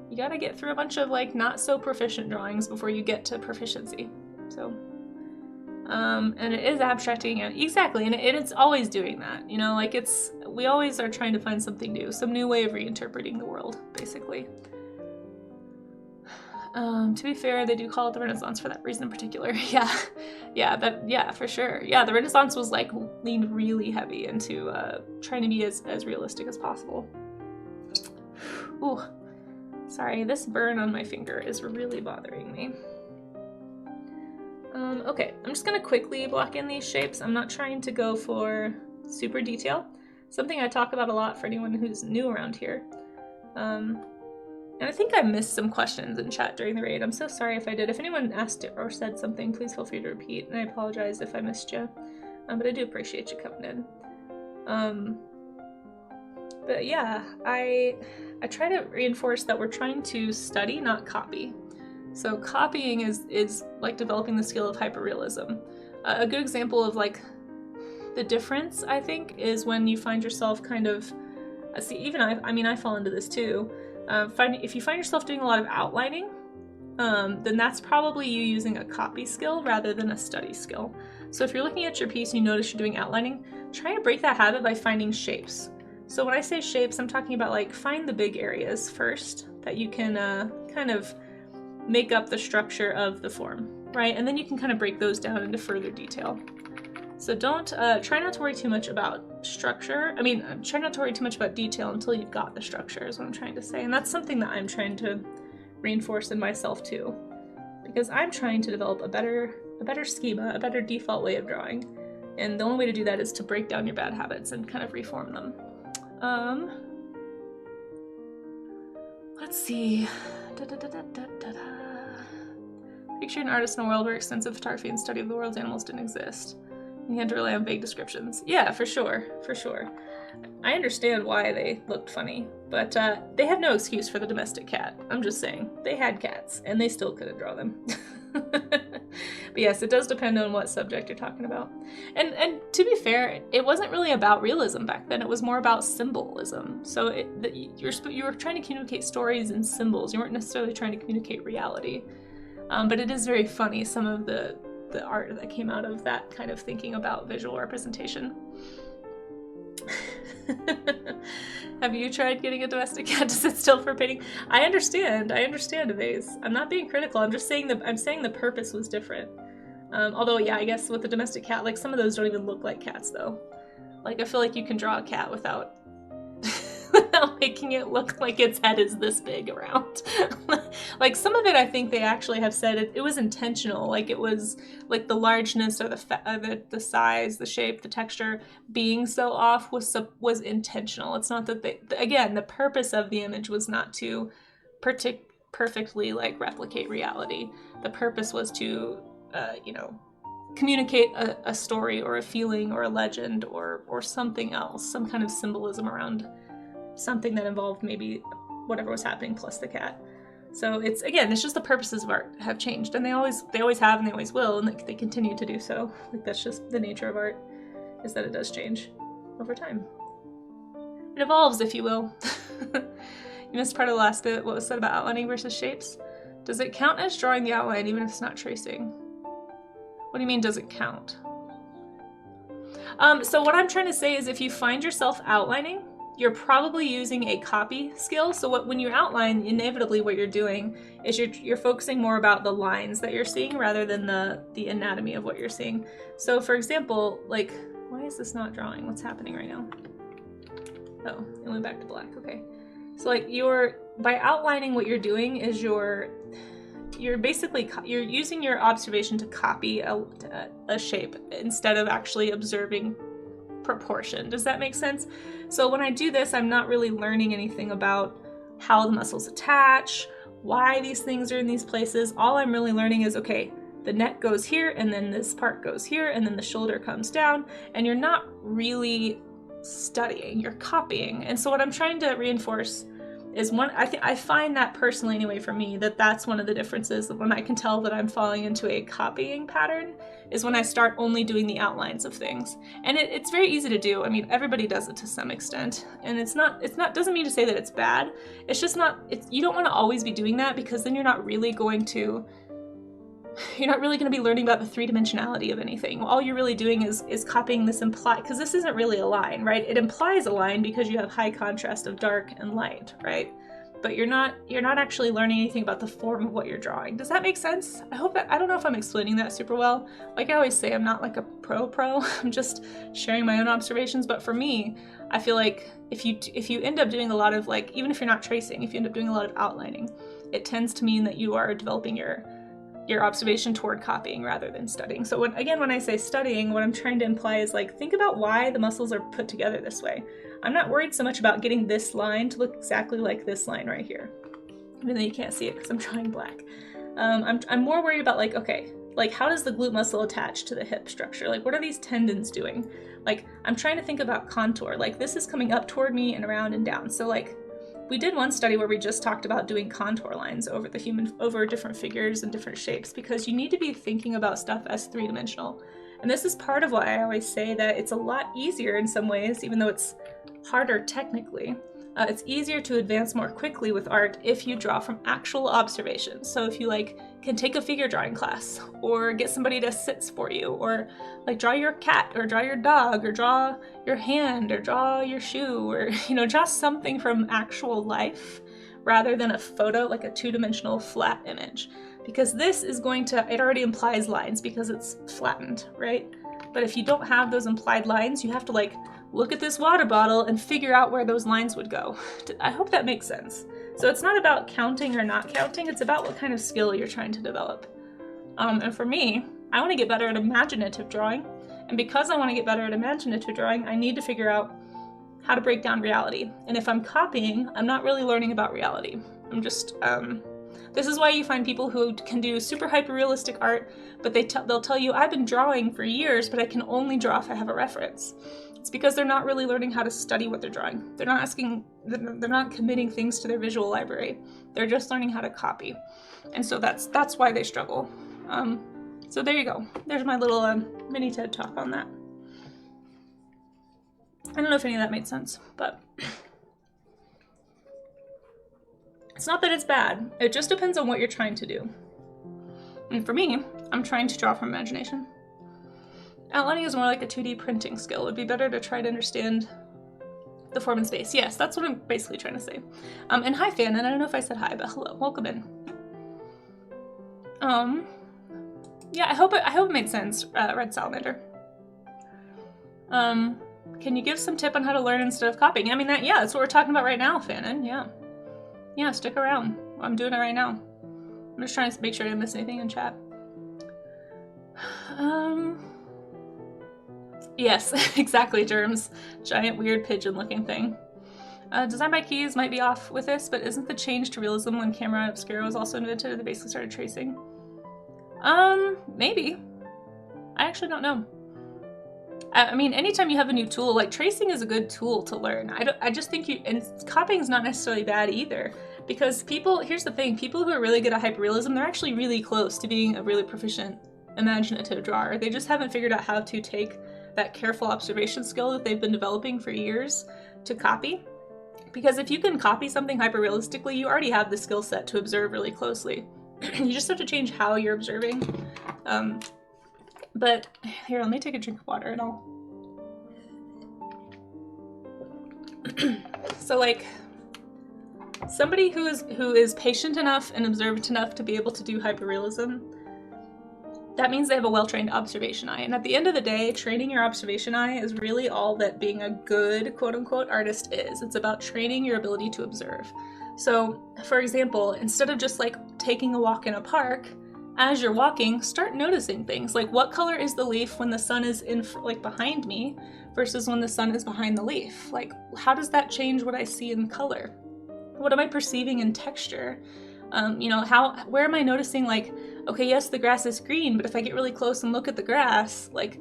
you gotta get through a bunch of like not so proficient drawings before you get to proficiency. So, and it is abstracting, exactly, and it's always doing that. You know, like we always are trying to find something new, some new way of reinterpreting the world, basically. To be fair, they do call it the Renaissance for that reason in particular. Yeah, for sure. Yeah, the Renaissance was like leaned really heavy into trying to be as realistic as possible. Ooh, sorry, this burn on my finger is really bothering me. Okay, I'm just gonna quickly block in these shapes. I'm not trying to go for super detail. Something I talk about a lot for anyone who's new around here. And I think I missed some questions in chat during the raid. I'm so sorry if I did. If anyone asked or said something, please feel free to repeat, and I apologize if I missed you. But I do appreciate you coming in. But yeah, I try to reinforce that we're trying to study, not copy. So copying is like developing the skill of hyperrealism. A good example of like the difference, I think, is when you find yourself kind of, see, even I mean, I fall into this too. If you find yourself doing a lot of outlining, then that's probably you using a copy skill rather than a study skill. So if you're looking at your piece and you notice you're doing outlining, try to break that habit by finding shapes. So when I say shapes, I'm talking about like find the big areas first that you can kind of make up the structure of the form, right? And then you can kind of break those down into further detail. So don't, try not to worry too much about structure. I mean, try not to worry too much about detail until you've got the structure is what I'm trying to say. And that's something that I'm trying to reinforce in myself too, because I'm trying to develop a better schema, a better default way of drawing. And the only way to do that is to break down your bad habits and kind of reform them. Let's see. Picture an artist in a world where extensive photography and study of the world's animals didn't exist. You had to rely on vague descriptions. Yeah, for sure, for sure. I understand why they looked funny, but they have no excuse for the domestic cat. I'm just saying, they had cats, and they still couldn't draw them. But yes, it does depend on what subject you're talking about. And to be fair, it wasn't really about realism back then. It was more about symbolism. So you were trying to communicate stories and symbols. You weren't necessarily trying to communicate reality. But it is very funny, some of the art that came out of that kind of thinking about visual representation. Have you tried getting a domestic cat to sit still for painting? I understand, Evase. I'm not being critical. I'm just saying I'm saying the purpose was different. Although, yeah, I guess with the domestic cat, like some of those don't even look like cats though. Like I feel like you can draw a cat without making it look like its head is this big around. Like some of it, I think they actually have said it was intentional. Like it was like the largeness or the size, the shape, the texture being so off was intentional. It's not that again, the purpose of the image was not to perfectly like replicate reality. The purpose was to, communicate a story or a feeling or a legend or something else, some kind of symbolism around something that involved maybe whatever was happening plus the cat. So it's just the purposes of art have changed, and they always have and they always will, and they continue to do so. Like that's just the nature of art, is that it does change over time. It evolves, if you will. You missed part of the last bit, what was said about outlining versus shapes. Does it count as drawing the outline even if it's not tracing? What do you mean, does it count? So what I'm trying to say is if you find yourself outlining, you're probably using a copy skill. So when you outline, inevitably what you're doing is you're focusing more about the lines that you're seeing rather than the anatomy of what you're seeing. So for example, like, why is this not drawing? What's happening right now? Oh, it went back to black, okay. So like by outlining, what you're doing is you're using your observation to copy a shape instead of actually observing proportion. Does that make sense? So when I do this, I'm not really learning anything about how the muscles attach, why these things are in these places. All I'm really learning is, okay, the neck goes here, and then this part goes here, and then the shoulder comes down, and you're not really studying, you're copying. And so what I'm trying to reinforce is I find that personally anyway for me, that's one of the differences when I can tell that I'm falling into a copying pattern is when I start only doing the outlines of things. And it's very easy to do. I mean, everybody does it to some extent, and it's not doesn't mean to say that it's bad. It's just not, you don't want to always be doing that, because then you're not really going to be learning about the three-dimensionality of anything. All you're really doing is copying this because this isn't really a line, right? It implies a line because you have high contrast of dark and light, right? But you're not actually learning anything about the form of what you're drawing. Does that make sense? I don't know if I'm explaining that super well. Like I always say, I'm not like a pro. I'm just sharing my own observations. But for me, I feel like if you end up doing a lot of, like, even if you're not tracing, if you end up doing a lot of outlining, it tends to mean that you are developing your observation toward copying rather than studying. So when I say studying, what I'm trying to imply is, like, think about why the muscles are put together this way. I'm not worried so much about getting this line to look exactly like this line right here, even though you can't see it because I'm drawing black. I'm more worried about, like, okay, like, how does the glute muscle attach to the hip structure? Like, what are these tendons doing? Like, I'm trying to think about contour. Like, this is coming up toward me and around and down. So, like, we did one study where we just talked about doing contour lines over different figures and different shapes, because you need to be thinking about stuff as three-dimensional. And this is part of why I always say that it's a lot easier in some ways, even though it's harder technically. It's easier to advance more quickly with art if you draw from actual observations. So if you, like, can take a figure drawing class, or get somebody to sit for you, or, like, draw your cat, or draw your dog, or draw your hand, or draw your shoe, or, draw something from actual life rather than a photo, like a two-dimensional flat image. Because this is it already implies lines because it's flattened, right? But if you don't have those implied lines, you have to, like, look at this water bottle and figure out where those lines would go. I hope that makes sense. So it's not about counting or not counting, it's about what kind of skill you're trying to develop. And for me, I want to get better at imaginative drawing. And because I want to get better at imaginative drawing, I need to figure out how to break down reality. And if I'm copying, I'm not really learning about reality. I'm just, this is why you find people who can do super hyper-realistic art, but they'll tell you, I've been drawing for years, but I can only draw if I have a reference. It's because they're not really learning how to study what they're drawing. They're not committing things to their visual library. They're just learning how to copy. And so that's why they struggle. So there you go. There's my little mini TED talk on that. I don't know if any of that made sense, but it's not that it's bad. It just depends on what you're trying to do. And for me, I'm trying to draw from imagination. Outlining is more like a 2D printing skill. It would be better to try to understand the form and space. Yes, that's what I'm basically trying to say. And hi, Fan, and I don't know if I said hi, but hello, welcome in. Yeah, I hope it made sense, Red Salamander. Can you give some tip on how to learn instead of copying? I mean, that's what we're talking about right now, Fannin. Yeah, stick around. I'm doing it right now. I'm just trying to make sure I didn't miss anything in chat. Yes, exactly, Germs. Giant, weird, pigeon-looking thing. Design by Keys might be off with this, but isn't the change to realism when camera obscura was also invented and they basically started tracing? Maybe. I actually don't know. I mean, anytime you have a new tool, like tracing is a good tool to learn. I just think and copying is not necessarily bad either. Because here's the thing, people who are really good at hyperrealism, they're actually really close to being a really proficient imaginative drawer. They just haven't figured out how to take that careful observation skill that they've been developing for years to copy. Because if you can copy something hyperrealistically, you already have the skill set to observe really closely. You just have to change how you're observing. But here, let me take a drink of water and all. So, like, somebody who is patient enough and observant enough to be able to do hyperrealism, that means they have a well-trained observation eye. And at the end of the day, training your observation eye is really all that being a good quote-unquote artist is. It's about training your ability to observe. So, for example, instead of just like taking a walk in a park, as you're walking, start noticing things. Like, what color is the leaf when the sun is behind me versus when the sun is behind the leaf? Like, how does that change what I see in color? What am I perceiving in texture? You know, where am I noticing, like, okay, yes, the grass is green, but if I get really close and look at the grass, like,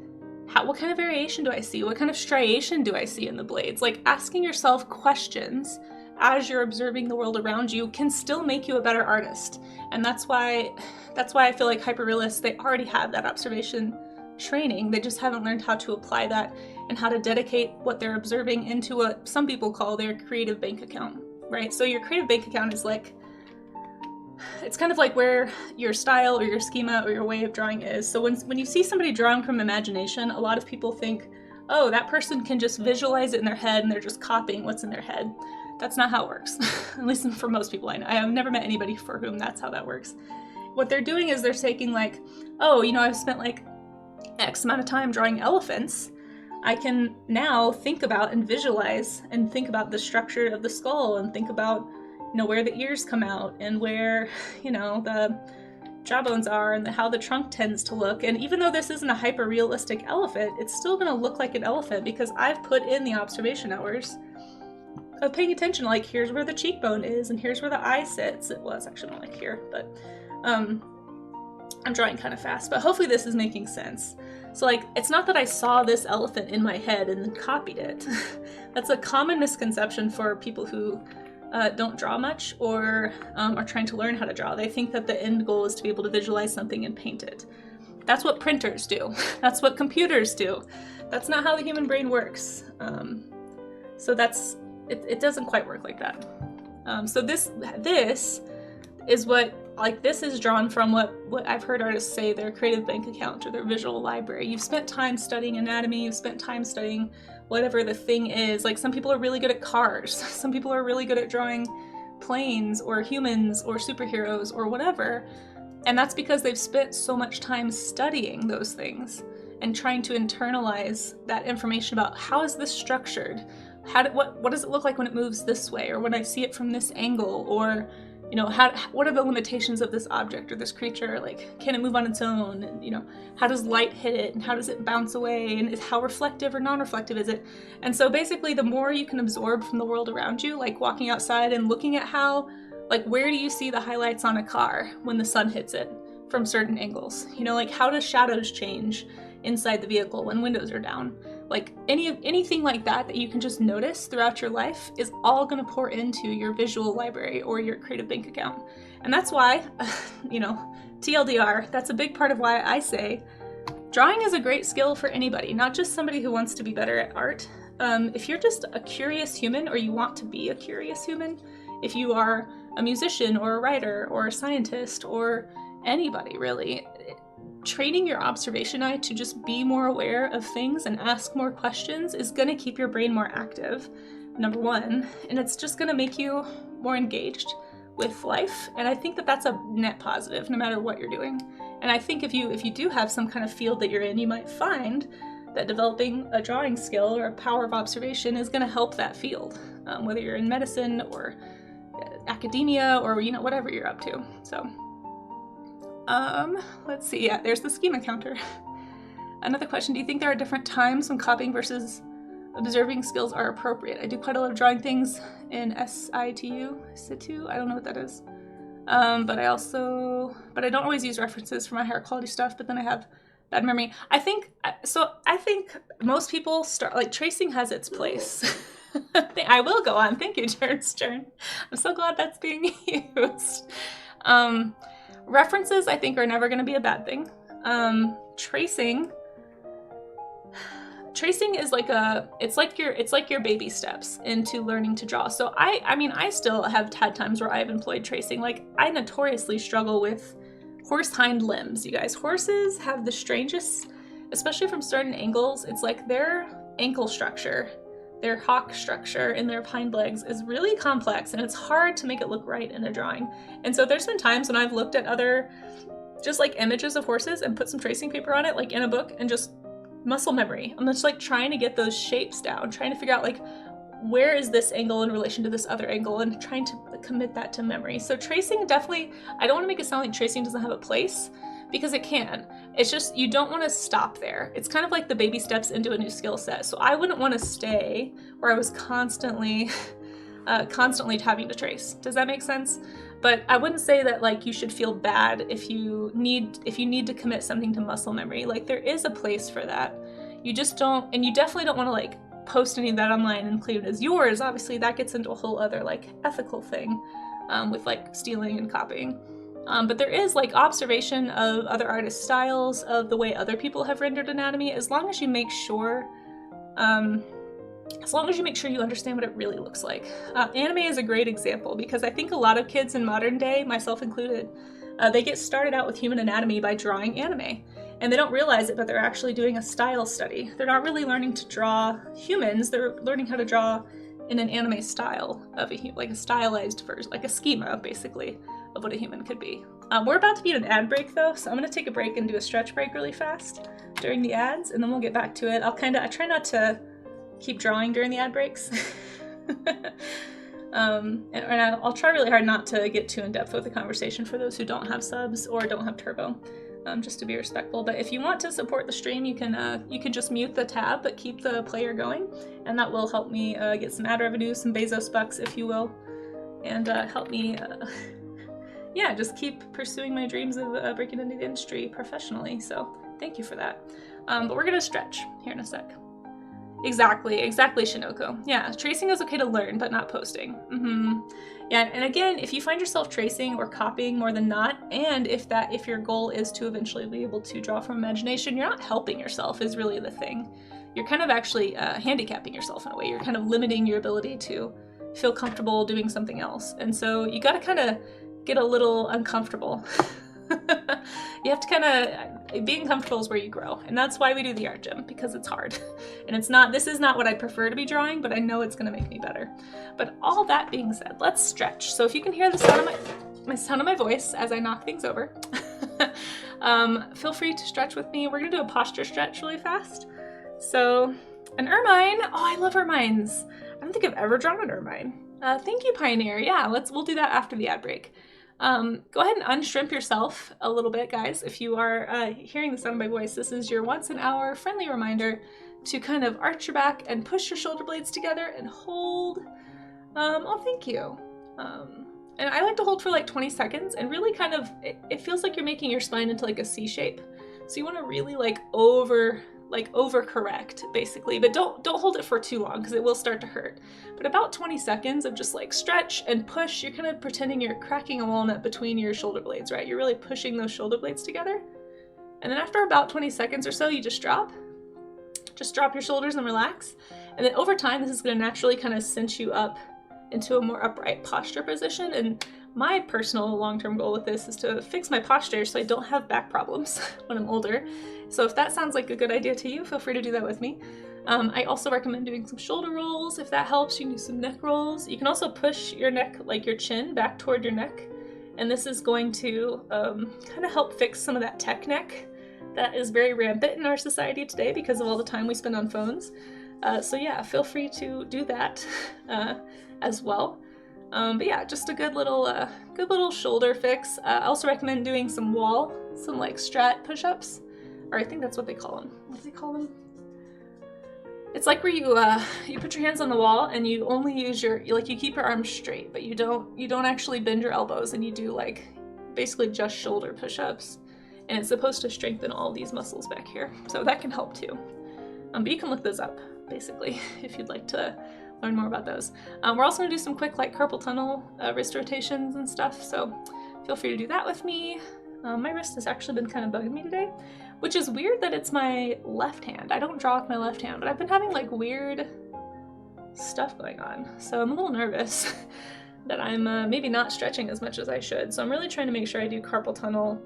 what kind of variation do I see? What kind of striation do I see in the blades? Like, asking yourself questions as you're observing the world around you can still make you a better artist. And that's why I feel like hyperrealists, they already have that observation training. They just haven't learned how to apply that and how to dedicate what they're observing into what some people call their creative bank account, right? So your creative bank account is like, it's kind of like where your style or your schema or your way of drawing is. So when you see somebody drawing from imagination, a lot of people think, oh, that person can just visualize it in their head and they're just copying what's in their head. That's not how it works, at least for most people I know. I have never met anybody for whom that's how that works. What they're doing is they're taking, like, oh, you know, I've spent like X amount of time drawing elephants. I can now think about and visualize and think about the structure of the skull and think about, you know, where the ears come out and where, you know, the jawbones are and how the trunk tends to look. And even though this isn't a hyper-realistic elephant, it's still going to look like an elephant because I've put in the observation hours of paying attention. Like, here's where the cheekbone is and here's where the eye sits. Well, it's actually not like here, but I'm drawing kind of fast, but hopefully this is making sense. So, like, it's not that I saw this elephant in my head and then copied it. That's a common misconception for people who don't draw much or are trying to learn how to draw. They think that the end goal is to be able to visualize something and paint it. That's what printers do. That's what computers do. That's not how the human brain works. So it doesn't quite work like that. So this is what, like, this is drawn from what I've heard artists say their creative bank account or their visual library. You've spent time studying anatomy, you've spent time studying whatever the thing is. Like, some people are really good at cars, some people are really good at drawing planes or humans or superheroes or whatever. And that's because they've spent so much time studying those things and trying to internalize that information about how is this structured? What does it look like when it moves this way, or when I see it from this angle, or, you know, what are the limitations of this object or this creature? Like, can it move on its own? And, you know, how does light hit it, and how does it bounce away, and how reflective or non-reflective is it? And so basically, the more you can absorb from the world around you, like walking outside and looking at how, like, where do you see the highlights on a car when the sun hits it from certain angles? You know, like, how does shadows change inside the vehicle when windows are down? Like, anything like that you can just notice throughout your life is all going to pour into your visual library or your creative bank account. And that's why, you know, TLDR, that's a big part of why I say drawing is a great skill for anybody, not just somebody who wants to be better at art. If you're just a curious human, or you want to be a curious human, if you are a musician or a writer or a scientist or anybody really, training your observation eye to just be more aware of things and ask more questions is going to keep your brain more active, number one, and it's just going to make you more engaged with life. And I think that that's a net positive no matter what you're doing. And I think if you do have some kind of field that you're in, you might find that developing a drawing skill or a power of observation is going to help that field, whether you're in medicine or academia or, you know, whatever you're up to. So let's see. Yeah, there's the schema counter. Another question, do you think there are different times when copying versus observing skills are appropriate? I do quite a lot of drawing things in situ. I don't know what that is. But I don't always use references for my higher quality stuff, but then I have bad memory. I think most people start, like, tracing has its place. I will go on. Thank you, Jared's turn. I'm so glad that's being used. References, I think, are never going to be a bad thing. Tracing is it's like your baby steps into learning to draw. So I mean, I still have had times where I've employed tracing. Like, I notoriously struggle with horse hind limbs, you guys. Horses have the strangest, especially from certain angles, it's like their ankle structure, their hock structure in their hind legs is really complex, and it's hard to make it look right in a drawing. And so there's been times when I've looked at other just like images of horses and put some tracing paper on it, like in a book, and just muscle memory. I'm just like trying to get those shapes down, trying to figure out, like, where is this angle in relation to this other angle, and trying to commit that to memory. So tracing, definitely, I don't want to make it sound like tracing doesn't have a place, because it can. It's just, you don't want to stop there. It's kind of like the baby steps into a new skill set. So I wouldn't want to stay where I was constantly having to trace. Does that make sense? But I wouldn't say that like you should feel bad if you need to commit something to muscle memory. Like there is a place for that. You just don't, and you definitely don't want to like post any of that online and claim it as yours. Obviously that gets into a whole other like ethical thing with like stealing and copying. But there is like observation of other artists' styles, of the way other people have rendered anatomy, as long as you make sure you understand what it really looks like. Anime is a great example because I think a lot of kids in modern day, myself included, they get started out with human anatomy by drawing anime. And they don't realize it, but they're actually doing a style study. They're not really learning to draw humans, they're learning how to draw in an anime style of like a stylized version, like a schema, basically, of what a human could be. We're about to be in an ad break though, so I'm gonna take a break and do a stretch break really fast during the ads, and then we'll get back to it. I try not to keep drawing during the ad breaks. And I'll try really hard not to get too in depth with the conversation for those who don't have subs or don't have turbo, just to be respectful. But if you want to support the stream, you can just mute the tab but keep the player going, and that will help me get some ad revenue, some Bezos bucks, if you will, and help me yeah, just keep pursuing my dreams of breaking into the industry professionally. So thank you for that. But we're gonna stretch here in a sec. Exactly, Shinoko. Yeah, tracing is okay to learn, but not posting. Yeah, and again, if you find yourself tracing or copying more than not, and if your goal is to eventually be able to draw from imagination, you're not helping yourself is really the thing. You're kind of actually handicapping yourself in a way. You're kind of limiting your ability to feel comfortable doing something else. And so you gotta kind of get a little uncomfortable. You have to kind of, being comfortable is where you grow, and that's why we do the art gym, because it's hard. And this is not what I prefer to be drawing, but I know it's going to make me better. But all that being said, let's stretch. So if you can hear the sound of my voice as I knock things over, feel free to stretch with me. We're going to do a posture stretch really fast. So an ermine, oh, I love ermines. I don't think I've ever drawn an ermine. Thank you, Pioneer. Yeah, we'll do that after the ad break. Go ahead and unshrimp yourself a little bit, guys. If you are hearing the sound of my voice, this is your once an hour friendly reminder to kind of arch your back and push your shoulder blades together and hold. Oh, thank you. And I like to hold for like 20 seconds and really kind of, it feels like you're making your spine into like a C shape. So you want to really like overcorrect basically, but don't hold it for too long because it will start to hurt. But about 20 seconds of just like stretch and push, you're kind of pretending you're cracking a walnut between your shoulder blades, right? You're really pushing those shoulder blades together. And then after about 20 seconds or so, you just drop your shoulders and relax. And then over time, this is going to naturally kind of cinch you up into a more upright posture position. And my personal long-term goal with this is to fix my posture so I don't have back problems when I'm older. So if that sounds like a good idea to you, feel free to do that with me. I also recommend doing some shoulder rolls if that helps. You can do some neck rolls. You can also push your neck, like your chin, back toward your neck. And this is going to kind of help fix some of that tech neck that is very rampant in our society today because of all the time we spend on phones. So yeah, feel free to do that as well. But yeah, just a good little shoulder fix. I also recommend doing some like strat push-ups, or I think that's what they call them. What do they call them? It's like where you put your hands on the wall and you only use you keep your arms straight, but you don't actually bend your elbows, and you do like basically just shoulder push-ups, and it's supposed to strengthen all these muscles back here. So that can help too. But you can look those up basically if you'd like to learn more about those. We're also gonna do some quick like carpal tunnel wrist rotations and stuff, so feel free to do that with me. My wrist has actually been kind of bugging me today, which is weird that it's my left hand. I don't draw with my left hand, but I've been having like weird stuff going on, so I'm a little nervous that I'm maybe not stretching as much as I should. So I'm really trying to make sure I do carpal tunnel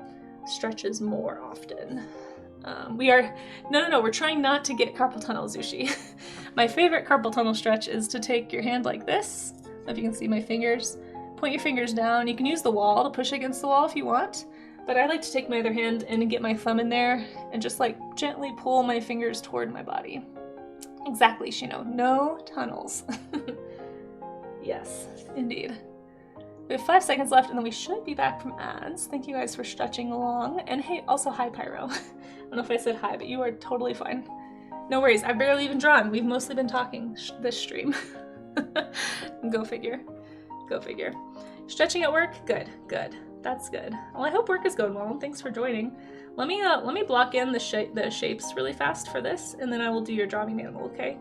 stretches more often. We're trying not to get carpal tunnel, Zushi. My favorite carpal tunnel stretch is to take your hand like this. I don't know if you can see my fingers. Point your fingers down. You can use the wall to push against the wall if you want, but I like to take my other hand and get my thumb in there and just like gently pull my fingers toward my body. Exactly, Shino. No tunnels. Yes, indeed. We have 5 seconds left and then we should be back from ads. Thank you guys for stretching along. And hey, also hi Pyro. I don't know if I said hi, but you are totally fine. No worries, I've barely even drawn. We've mostly been talking this stream. Go figure. Go figure. Stretching at work? Good, good. That's good. Well, I hope work is going well, and thanks for joining. Let me block in the shapes really fast for this, and then I will do your drawing animal, okay?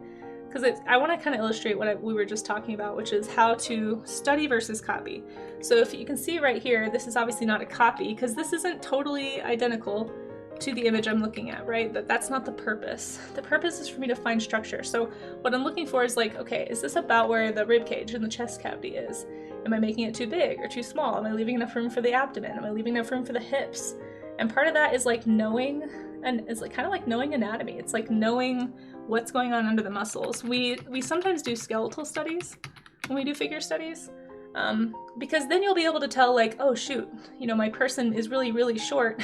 Because I want to kind of illustrate what we were just talking about, which is how to study versus copy. So if you can see right here, this is obviously not a copy, because this isn't totally identical to the image I'm looking at, right? That's not the purpose. The purpose is for me to find structure. So what I'm looking for is like, okay, is this about where the rib cage and the chest cavity is? Am I making it too big or too small? Am I leaving enough room for the abdomen? Am I leaving enough room for the hips? And part of that is like knowing, and it's like kind of like knowing anatomy. It's like knowing what's going on under the muscles. We sometimes do skeletal studies when we do figure studies, because then you'll be able to tell like, oh shoot, you know, my person is really, really short.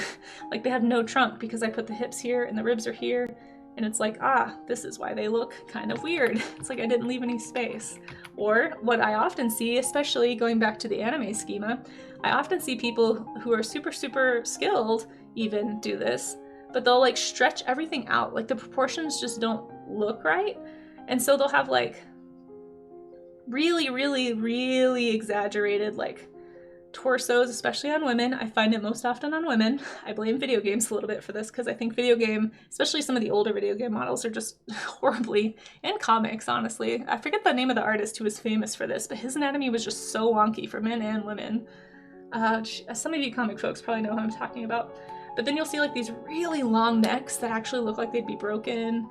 Like they have no trunk because I put the hips here and the ribs are here. And it's like, ah, this is why they look kind of weird. It's like I didn't leave any space. Or what I often see, especially going back to the anime schema, I often see people who are super, super skilled even do this, but they'll like stretch everything out. Like the proportions just don't look right. And so they'll have like really, really, really exaggerated like torsos, especially on women. I find it most often on women. I blame video games a little bit for this because I think video game, especially some of the older video game models, are just horribly, and comics, honestly. I forget the name of the artist who was famous for this, but his anatomy was just so wonky for men and women. Some of you comic folks probably know who I'm talking about. But then you'll see like these really long necks that actually look like they'd be broken.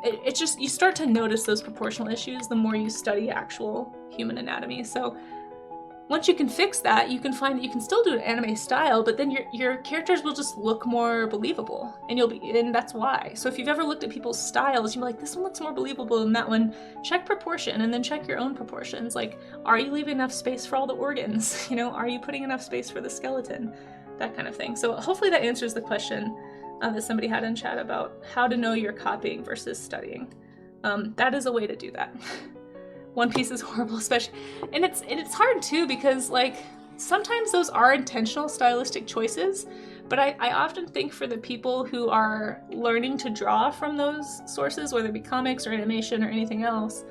It's just, you start to notice those proportional issues the more you study actual human anatomy. So once you can fix that, you can find that you can still do an anime style, but then your characters will just look more believable, and that's why. So if you've ever looked at people's styles, you're like, this one looks more believable than that one. Check proportion, and then check your own proportions. Like, are you leaving enough space for all the organs? You know, are you putting enough space for the skeleton? That kind of thing. So hopefully that answers the question that somebody had in chat about how to know you're copying versus studying. That is a way to do that. One Piece is horrible, especially, and it's hard too because like sometimes those are intentional stylistic choices, but I often think for the people who are learning to draw from those sources, whether it be comics or animation or anything else,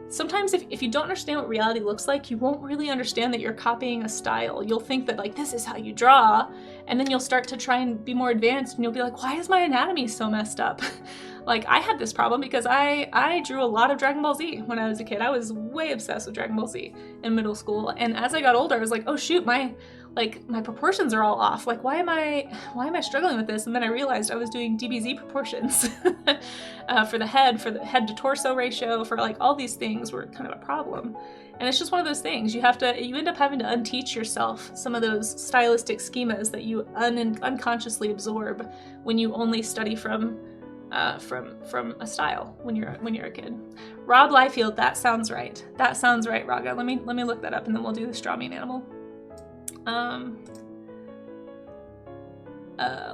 sometimes if you don't understand what reality looks like, you won't really understand that you're copying a style. You'll think that like this is how you draw, and then you'll start to try and be more advanced and you'll be like, why is my anatomy so messed up? Like I had this problem because I drew a lot of Dragon Ball Z when I was a kid. I was way obsessed with Dragon Ball Z in middle school, and as I got older I was like, oh shoot, my proportions are all off. Like why am I struggling with this? And then I realized I was doing DBZ proportions for the head to torso ratio, for like all these things were kind of a problem. And it's just one of those things. You end up having to unteach yourself some of those stylistic schemas that you unconsciously absorb when you only study from a style when you're a kid. Rob Liefeld, that sounds right. That sounds right, Raga. Let me look that up and then we'll do the straw man animal.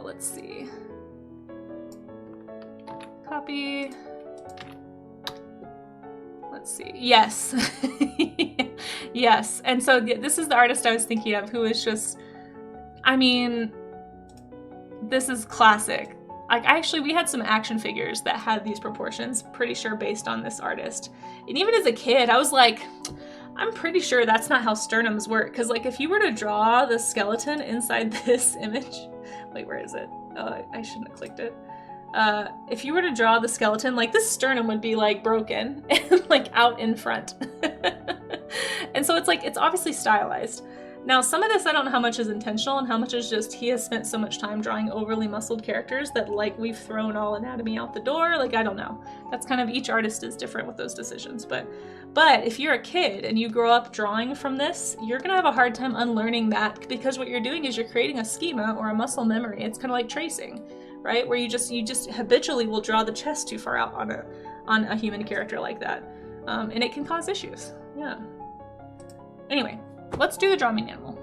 Let's see. Copy. Let's see. Yes. Yes. And so this is the artist I was thinking of, who is just, I mean, this is classic. Like actually we had some action figures that had these proportions, pretty sure based on this artist. And even as a kid, I was like, I'm pretty sure that's not how sternums work. Cause like if you were to draw the skeleton inside this image, wait, where is it? Oh, I shouldn't have clicked it. If you were to draw the skeleton, like this sternum would be like broken and like out in front. And so it's like, it's obviously stylized. Now, some of this I don't know how much is intentional and how much is just he has spent so much time drawing overly muscled characters that like we've thrown all anatomy out the door. Like, I don't know. That's kind of, each artist is different with those decisions. But if you're a kid and you grow up drawing from this, you're gonna have a hard time unlearning that, because what you're doing is you're creating a schema or a muscle memory. It's kind of like tracing, right? Where you just habitually will draw the chest too far out on a human character like that. And it can cause issues. Yeah. Anyway. Let's do the drawing animal.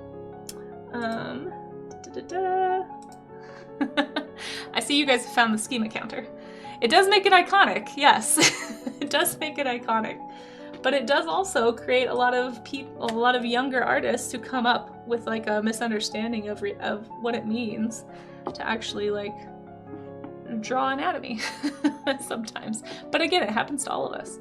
I see you guys have found the schema counter. It does make it iconic, yes. It does make it iconic. But it does also create a lot of younger artists who come up with like a misunderstanding of what it means to actually like draw anatomy sometimes. But again, it happens to all of us.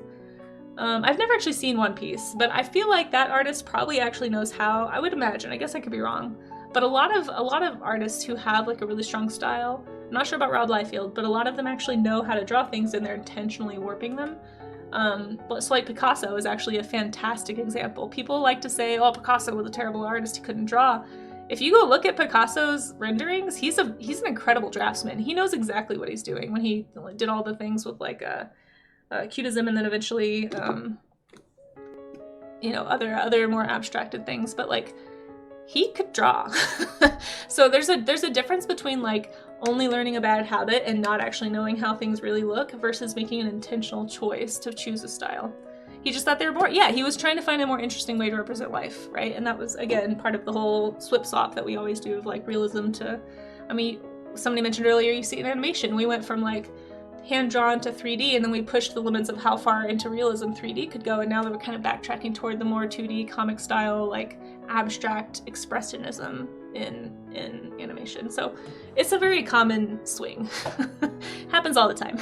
I've never actually seen One Piece, but I feel like that artist probably actually knows how. I would imagine. I guess I could be wrong, but a lot of artists who have like a really strong style. I'm not sure about Rob Liefeld, but a lot of them actually know how to draw things, and they're intentionally warping them. So like Picasso is actually a fantastic example. People like to say, "Oh, Picasso was a terrible artist; he couldn't draw." If you go look at Picasso's renderings, he's an incredible draftsman. He knows exactly what he's doing when he did all the things with like Cubism, and then eventually, you know, other more abstracted things. But like, he could draw. So there's a difference between like only learning a bad habit and not actually knowing how things really look versus making an intentional choice to choose a style. He just thought they were boring. Yeah, he was trying to find a more interesting way to represent life, right? And that was, again, part of the whole swip swap that we always do of like realism to, I mean, somebody mentioned earlier, you see in animation, we went from like hand-drawn to 3D, and then we pushed the limits of how far into realism 3D could go, and now that we're kind of backtracking toward the more 2D comic style, like abstract expressionism in animation. So it's a very common swing. Happens all the time.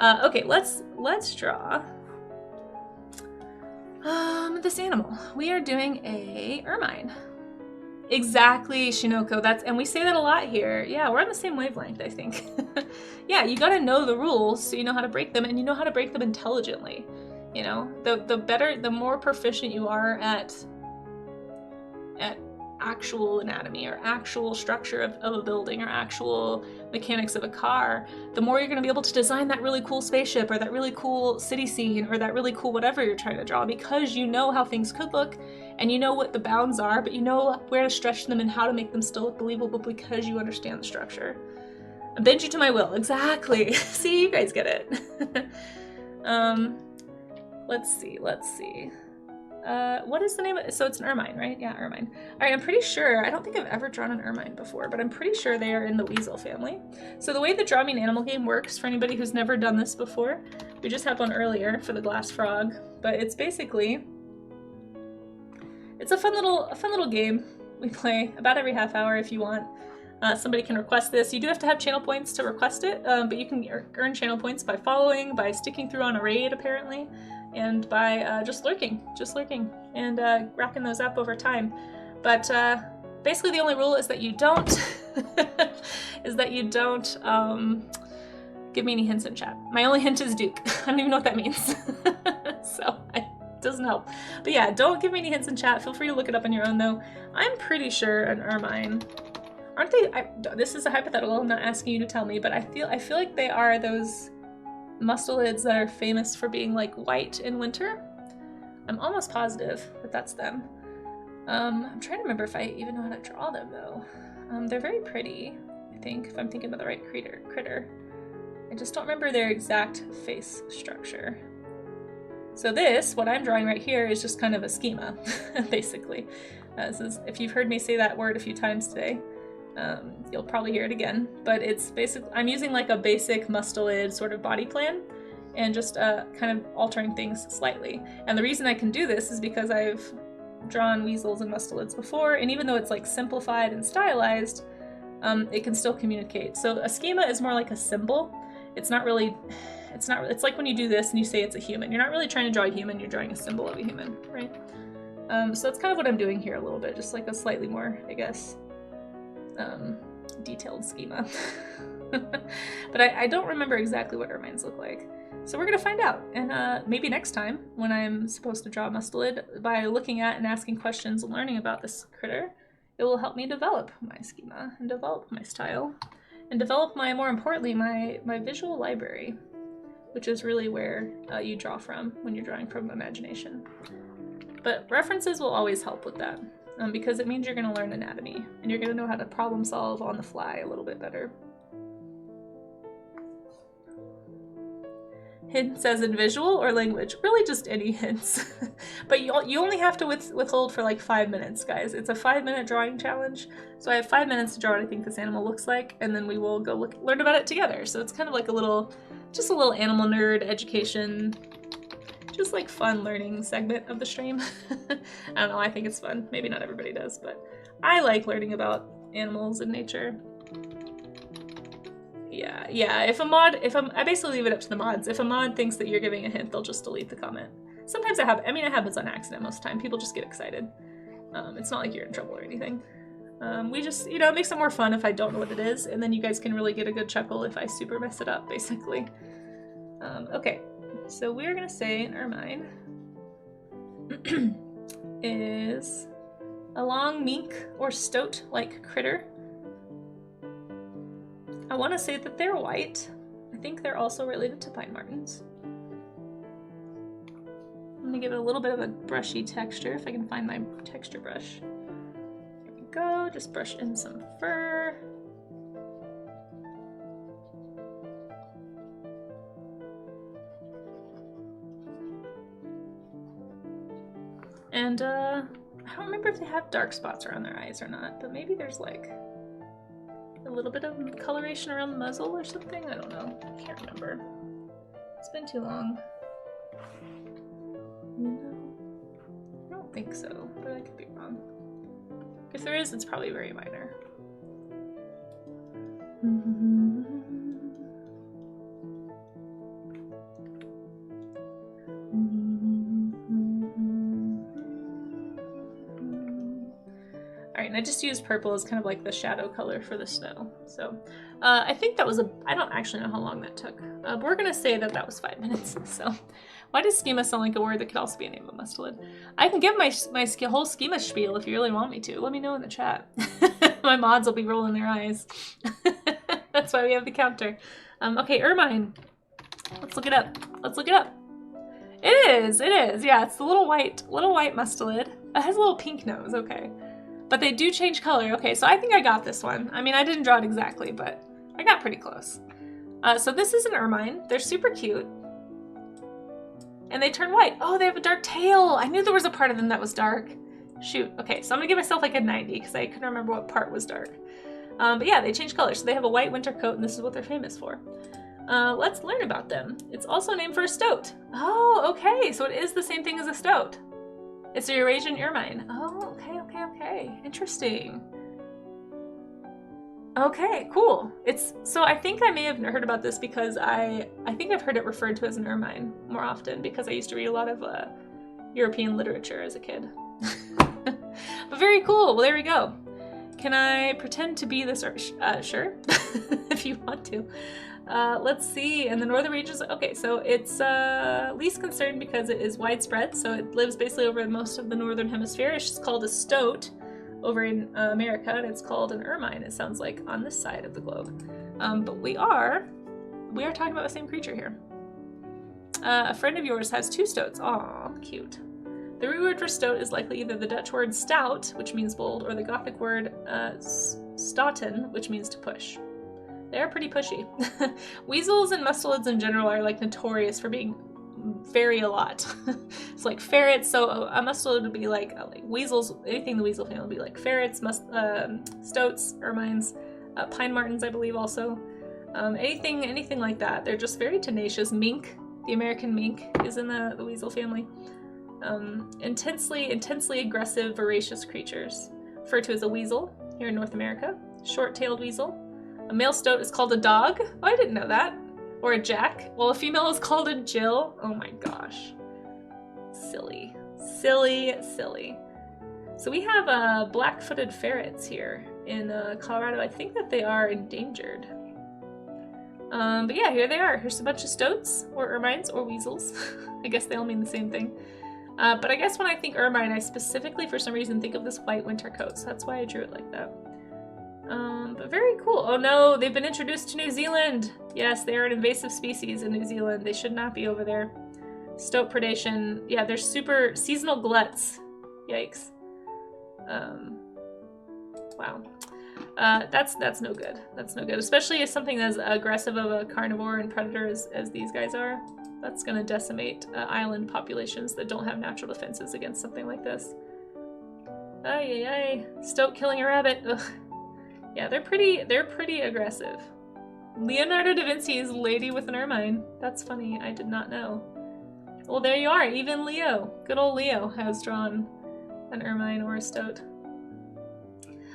Okay, let's draw this animal. We are doing a ermine. Exactly, Shinoko. And we say that a lot here. Yeah, we're on the same wavelength, I think. Yeah, you gotta know the rules so you know how to break them, and you know how to break them intelligently. You know, the more proficient you are at actual anatomy or actual structure of a building or actual mechanics of a car, the more you're going to be able to design that really cool spaceship or that really cool city scene or that really cool whatever you're trying to draw, because you know how things could look and you know what the bounds are, but you know where to stretch them and how to make them still look believable because you understand the structure. I bend you to my will. Exactly. See, you guys get it. Let's see. What is the name of it? So it's an ermine, right? Yeah, ermine. All right, I'm pretty sure, I don't think I've ever drawn an ermine before, but I'm pretty sure they are in the weasel family. So the way the Draw Me an Animal game works, for anybody who's never done this before, we just had one earlier for the glass frog, but it's basically, it's a fun little game we play about every half hour if you want. Somebody can request this. You do have to have channel points to request it, but you can earn channel points by following, by sticking through on a raid apparently, and by just lurking, and racking those up over time. But basically the only rule is that you don't, give me any hints in chat. My only hint is Duke. I don't even know what that means. So it doesn't help. But yeah, don't give me any hints in chat. Feel free to look it up on your own though. I'm pretty sure an ermine, aren't they, this is a hypothetical, I'm not asking you to tell me, but I feel like they are those mustelids that are famous for being like white in winter. I'm almost positive that that's them. I'm trying to remember if I even know how to draw them though. They're very pretty, I think, if I'm thinking about the right critter. I just don't remember their exact face structure. So this, what I'm drawing right here, is just kind of a schema, basically. This is, if you've heard me say that word a few times today, you'll probably hear it again, but it's basically, I'm using like a basic mustelid sort of body plan and just kind of altering things slightly. And the reason I can do this is because I've drawn weasels and mustelids before, and even though it's like simplified and stylized, it can still communicate. So a schema is more like a symbol. It's like when you do this and you say it's a human. You're not really trying to draw a human, you're drawing a symbol of a human, right? So that's kind of what I'm doing here a little bit, just like a slightly more, I guess, detailed schema. But I don't remember exactly what ermines look like. So we're gonna find out, and maybe next time when I'm supposed to draw a mustelid, by looking at and asking questions and learning about this critter, it will help me develop my schema and develop my style and develop more importantly, my visual library, which is really where you draw from when you're drawing from imagination. But references will always help with that. Because it means you're going to learn anatomy and you're going to know how to problem solve on the fly a little bit better. Hints as in visual or language? Really just any hints. But you only have to withhold for like 5 minutes, guys. It's a 5-minute drawing challenge. So I have 5 minutes to draw what I think this animal looks like, and then we will go learn about it together. So it's kind of like just a little animal nerd education, just like fun learning segment of the stream. I don't know, I think it's fun. Maybe not everybody does, but I like learning about animals and nature. Yeah, I basically leave it up to the mods. If a mod thinks that you're giving a hint, they'll just delete the comment. Sometimes it happens on accident most of the time. People just get excited. It's not like you're in trouble or anything. We just, it makes it more fun if I don't know what it is, and then you guys can really get a good chuckle if I super mess it up, basically. Okay, so we're gonna say an ermine is a long mink or stoat-like critter. I want to say that they're white. I think they're also related to pine martens. I'm gonna give it a little bit of a brushy texture if I can find my texture brush. There we go, just brush in some fur. And I don't remember if they have dark spots around their eyes or not, but maybe there's like a little bit of coloration around the muzzle or something. I don't know. I can't remember. It's been too long. I don't think so, but I could be wrong. If there is, it's probably very minor. Alright, and I just used purple as kind of like the shadow color for the snow. So I think that was I don't actually know how long that took. But we're gonna say that that was 5 minutes. So why does schema sound like a word that could also be a name of a mustelid? I can give my whole schema spiel if you really want me to. Let me know in the chat. My mods will be rolling their eyes. That's why we have the counter. Okay, ermine. Let's look it up. Let's look it up. It is. Yeah, it's the little white mustelid. It has a little pink nose. Okay. But they do change color. Okay, so I think I got this one. I mean, I didn't draw it exactly, but I got pretty close. So this is an ermine. They're super cute. And they turn white. Oh, they have a dark tail. I knew there was a part of them that was dark. Shoot. Okay, so I'm gonna give myself like a 90 because I couldn't remember what part was dark. But yeah, they change color. So they have a white winter coat, and this is what they're famous for. Let's learn about them. It's also named for a stoat. Oh, okay. So it is the same thing as a stoat. It's a Eurasian ermine. Oh, okay. Interesting. Okay, cool. So I think I may have heard about this because I think I've heard it referred to as an ermine more often because I used to read a lot of European literature as a kid. But very cool. Well, there we go. Can I pretend to be this? Sure, if you want to. Let's see. In the northern regions, okay, so it's least concerned because it is widespread. So it lives basically over most of the northern hemisphere. It's called a stoat over in America, and it's called an ermine. It sounds like on this side of the globe. But we are talking about the same creature here. A friend of yours has 2 stoats. Aw, cute. The root word for stoat is likely either the Dutch word stout, which means bold, or the Gothic word stoten, which means to push. They're pretty pushy. Weasels and mustelids in general are like notorious for being very a lot. It's like ferrets, so a mustelid would be like weasels, anything in the weasel family would be like ferrets, stoats, ermines, pine martens, I believe also. Anything like that. They're just very tenacious. Mink, the American mink, is in the weasel family. Intensely aggressive, voracious creatures. Referred to as a weasel here in North America. Short-tailed weasel. A male stoat is called a dog. Oh, I didn't know that. Or a jack. Well, a female is called a Jill. Oh my gosh. Silly. So we have black-footed ferrets here in Colorado. I think that they are endangered. But yeah, here they are. Here's a bunch of stoats, or ermines, or weasels. I guess they all mean the same thing. But I guess when I think ermine, I specifically, for some reason, think of this white winter coat. So that's why I drew it like that. But very cool. Oh no, they've been introduced to New Zealand. Yes, they are an invasive species in New Zealand. They should not be over there. Stoat predation. Yeah, they're super seasonal gluts. Yikes. Wow. That's no good. That's no good. Especially as something as aggressive of a carnivore and predator as these guys are. That's gonna decimate island populations that don't have natural defenses against something like this. Ay. Stoat killing a rabbit. Ugh. Yeah, they're pretty aggressive. Leonardo da Vinci's Lady with an Ermine. That's funny. I did not know. Well, there you are. Even Leo. Good old Leo has drawn an ermine or a stoat.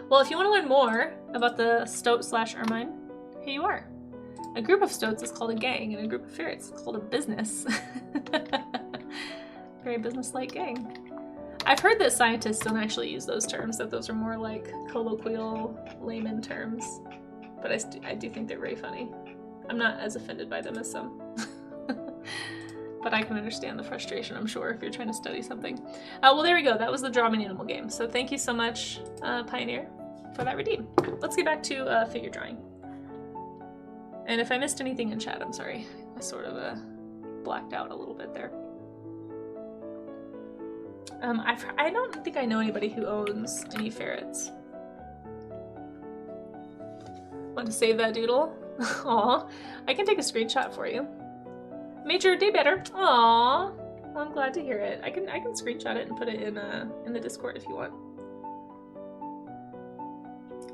Well, if you want to learn more about the stoat/ermine, here you are. A group of stoats is called a gang, and a group of ferrets is called a business. Very business-like gang. I've heard that scientists don't actually use those terms, that those are more like colloquial layman terms. But I do think they're very funny. I'm not as offended by them as some. But I can understand the frustration, I'm sure, if you're trying to study something. Well, there we go. That was the Draw Me an Animal game. So thank you so much, Pioneer, for that redeem. Let's get back to figure drawing. And if I missed anything in chat, I'm sorry. I sort of blacked out a little bit there. I don't think I know anybody who owns any ferrets. Want to save that doodle? Aw, I can take a screenshot for you. Made your day better. Aw, well, I'm glad to hear it. I can screenshot it and put it in the Discord if you want.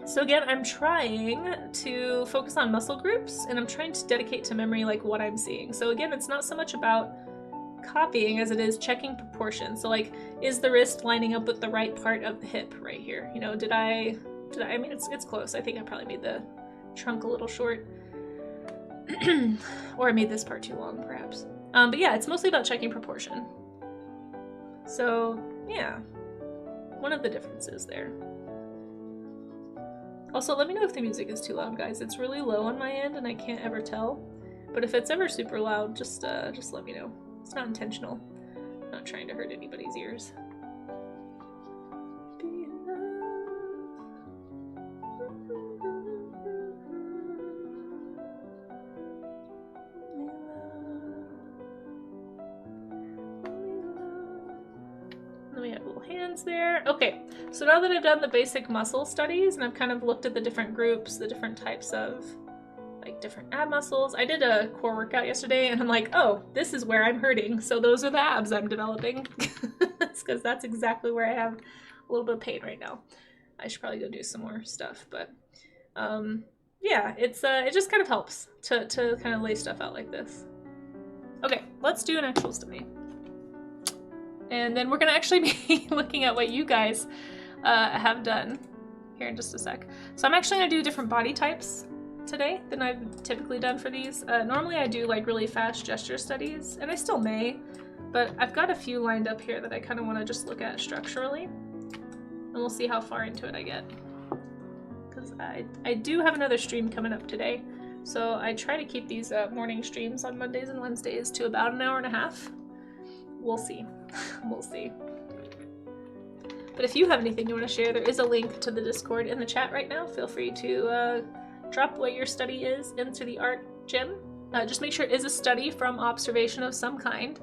So again, I'm trying to focus on muscle groups, and I'm trying to dedicate to memory like what I'm seeing. So again, it's not so much about copying as it is checking proportions. So like, is the wrist lining up with the right part of the hip right here? You know, did I mean, it's close. I think I probably made the trunk a little short. Or I made this part too long, perhaps. But yeah, it's mostly about checking proportion. So yeah, one of the differences there. Also, let me know if the music is too loud, guys. It's really low on my end and I can't ever tell. But if it's ever super loud, just let me know. It's not intentional. I'm not trying to hurt anybody's ears. We have little hands there. Okay, so now that I've done the basic muscle studies and I've kind of looked at the different groups, the different types of like different ab muscles. I did a core workout yesterday and I'm like, oh, this is where I'm hurting. So those are the abs I'm developing. That's because that's exactly where I have a little bit of pain right now. I should probably go do some more stuff, but yeah, it just kind of helps to kind of lay stuff out like this. Okay, let's do an actual study. And then we're gonna actually be looking at what you guys have done here in just a sec. So I'm actually gonna do different body types today than I've typically done for these. Normally I do like really fast gesture studies, and I still may, but I've got a few lined up here that I kind of want to just look at structurally, and we'll see how far into it I get. Because I do have another stream coming up today, so I try to keep these morning streams on Mondays and Wednesdays to about an hour and a half. We'll see. We'll see. But if you have anything you want to share, there is a link to the Discord in the chat right now. Feel free to drop what your study is into the art gym. Just make sure it is a study from observation of some kind,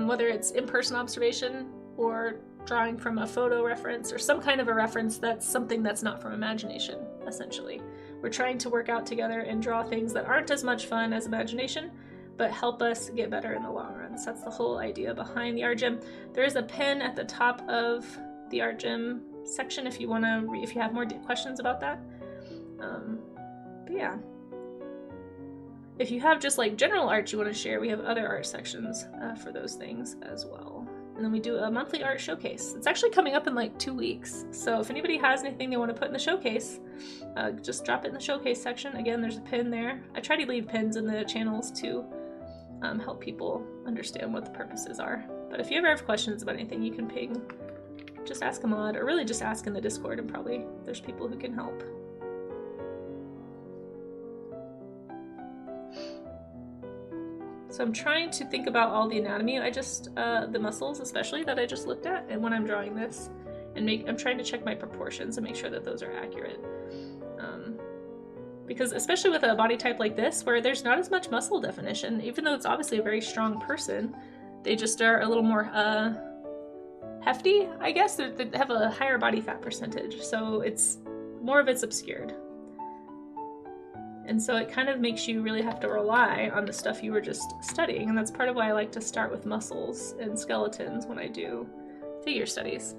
whether it's in-person observation or drawing from a photo reference or some kind of a reference that's something that's not from imagination, essentially. We're trying to work out together and draw things that aren't as much fun as imagination, but help us get better in the long run. So that's the whole idea behind the art gym. There is a pin at the top of the art gym section if you want to, if you have more questions about that. But yeah, if you have just like general art you want to share, we have other art sections for those things as well. And then we do a monthly art showcase. It's actually coming up in like 2 weeks. So if anybody has anything they want to put in the showcase, just drop it in the showcase section. Again, there's a pin there. I try to leave pins in the channels to help people understand what the purposes are. But if you ever have questions about anything, you can ping, just ask a mod, or really just ask in the Discord, and probably there's people who can help. So I'm trying to think about all the anatomy. The muscles especially that I just looked at, and when I'm drawing this, and I'm trying to check my proportions and make sure that those are accurate. Because especially with a body type like this, where there's not as much muscle definition, even though it's obviously a very strong person, they just are a little more hefty, I guess. They have a higher body fat percentage, so it's more of it's obscured. And so it kind of makes you really have to rely on the stuff you were just studying, and that's part of why I like to start with muscles and skeletons when I do figure studies.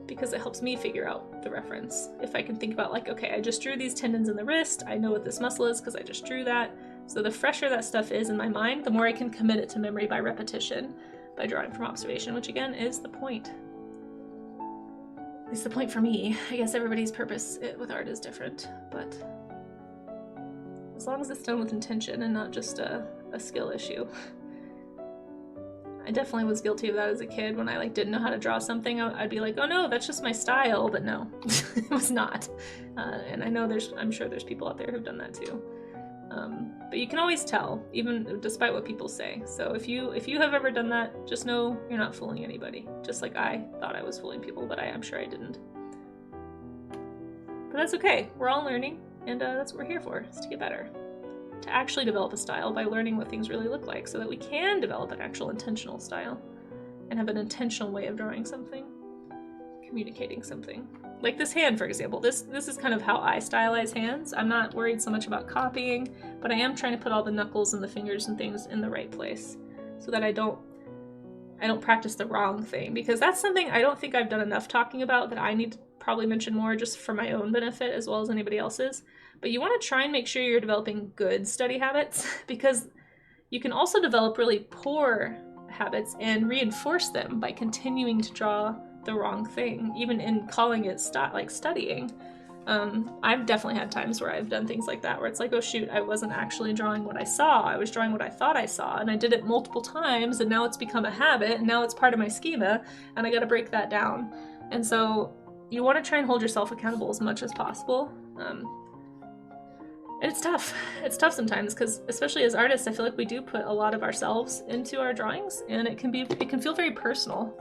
Because it helps me figure out the reference. If I can think about like, okay, I just drew these tendons in the wrist, I know what this muscle is because I just drew that. So the fresher that stuff is in my mind, the more I can commit it to memory by repetition, by drawing from observation, which again is the point. At least the point for me. I guess everybody's purpose with art is different, but as long as it's done with intention and not just a skill issue. I definitely was guilty of that as a kid. When I like didn't know how to draw something, I'd be like, oh no, that's just my style. But no, it was not. And I know I'm sure there's people out there who've done that too. But you can always tell, even despite what people say. So if you have ever done that, just know you're not fooling anybody. Just like I thought I was fooling people, but I'm sure I didn't. But that's okay. We're all learning, and that's what we're here for, is to get better. To actually develop a style by learning what things really look like so that we can develop an actual intentional style and have an intentional way of drawing something, communicating something. Like this hand, for example. This is kind of how I stylize hands. I'm not worried so much about copying, but I am trying to put all the knuckles and the fingers and things in the right place so that I don't practice the wrong thing, because that's something I don't think I've done enough talking about that I need to probably mention more just for my own benefit as well as anybody else's. But you want to try and make sure you're developing good study habits, because you can also develop really poor habits and reinforce them by continuing to draw the wrong thing, even in calling it studying. I've definitely had times where I've done things like that, where it's like, oh shoot, I wasn't actually drawing what I saw, I was drawing what I thought I saw, and I did it multiple times, and now it's become a habit, and now it's part of my schema, and I gotta break that down. And so you want to try and hold yourself accountable as much as possible. And it's tough. It's tough sometimes, because especially as artists, I feel like we do put a lot of ourselves into our drawings, and it can feel very personal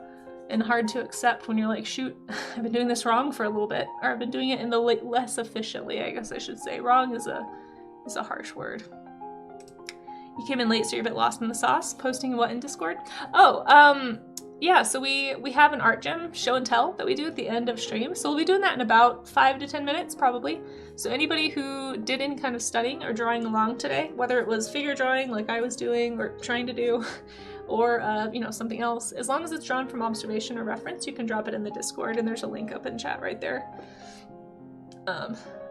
and hard to accept when you're like, shoot, I've been doing this wrong for a little bit, or I've been doing it in the less efficiently, I guess I should say. Wrong is a harsh word. You came in late, so you're a bit lost in the sauce. Posting what in Discord? Oh, yeah, so we have an art gym show and tell that we do at the end of stream. So we'll be doing that in about 5 to 10 minutes, probably. So anybody who did any kind of studying or drawing along today, whether it was figure drawing like I was doing or trying to do, or something else, as long as it's drawn from observation or reference, you can drop it in the Discord, and there's a link up in chat right there.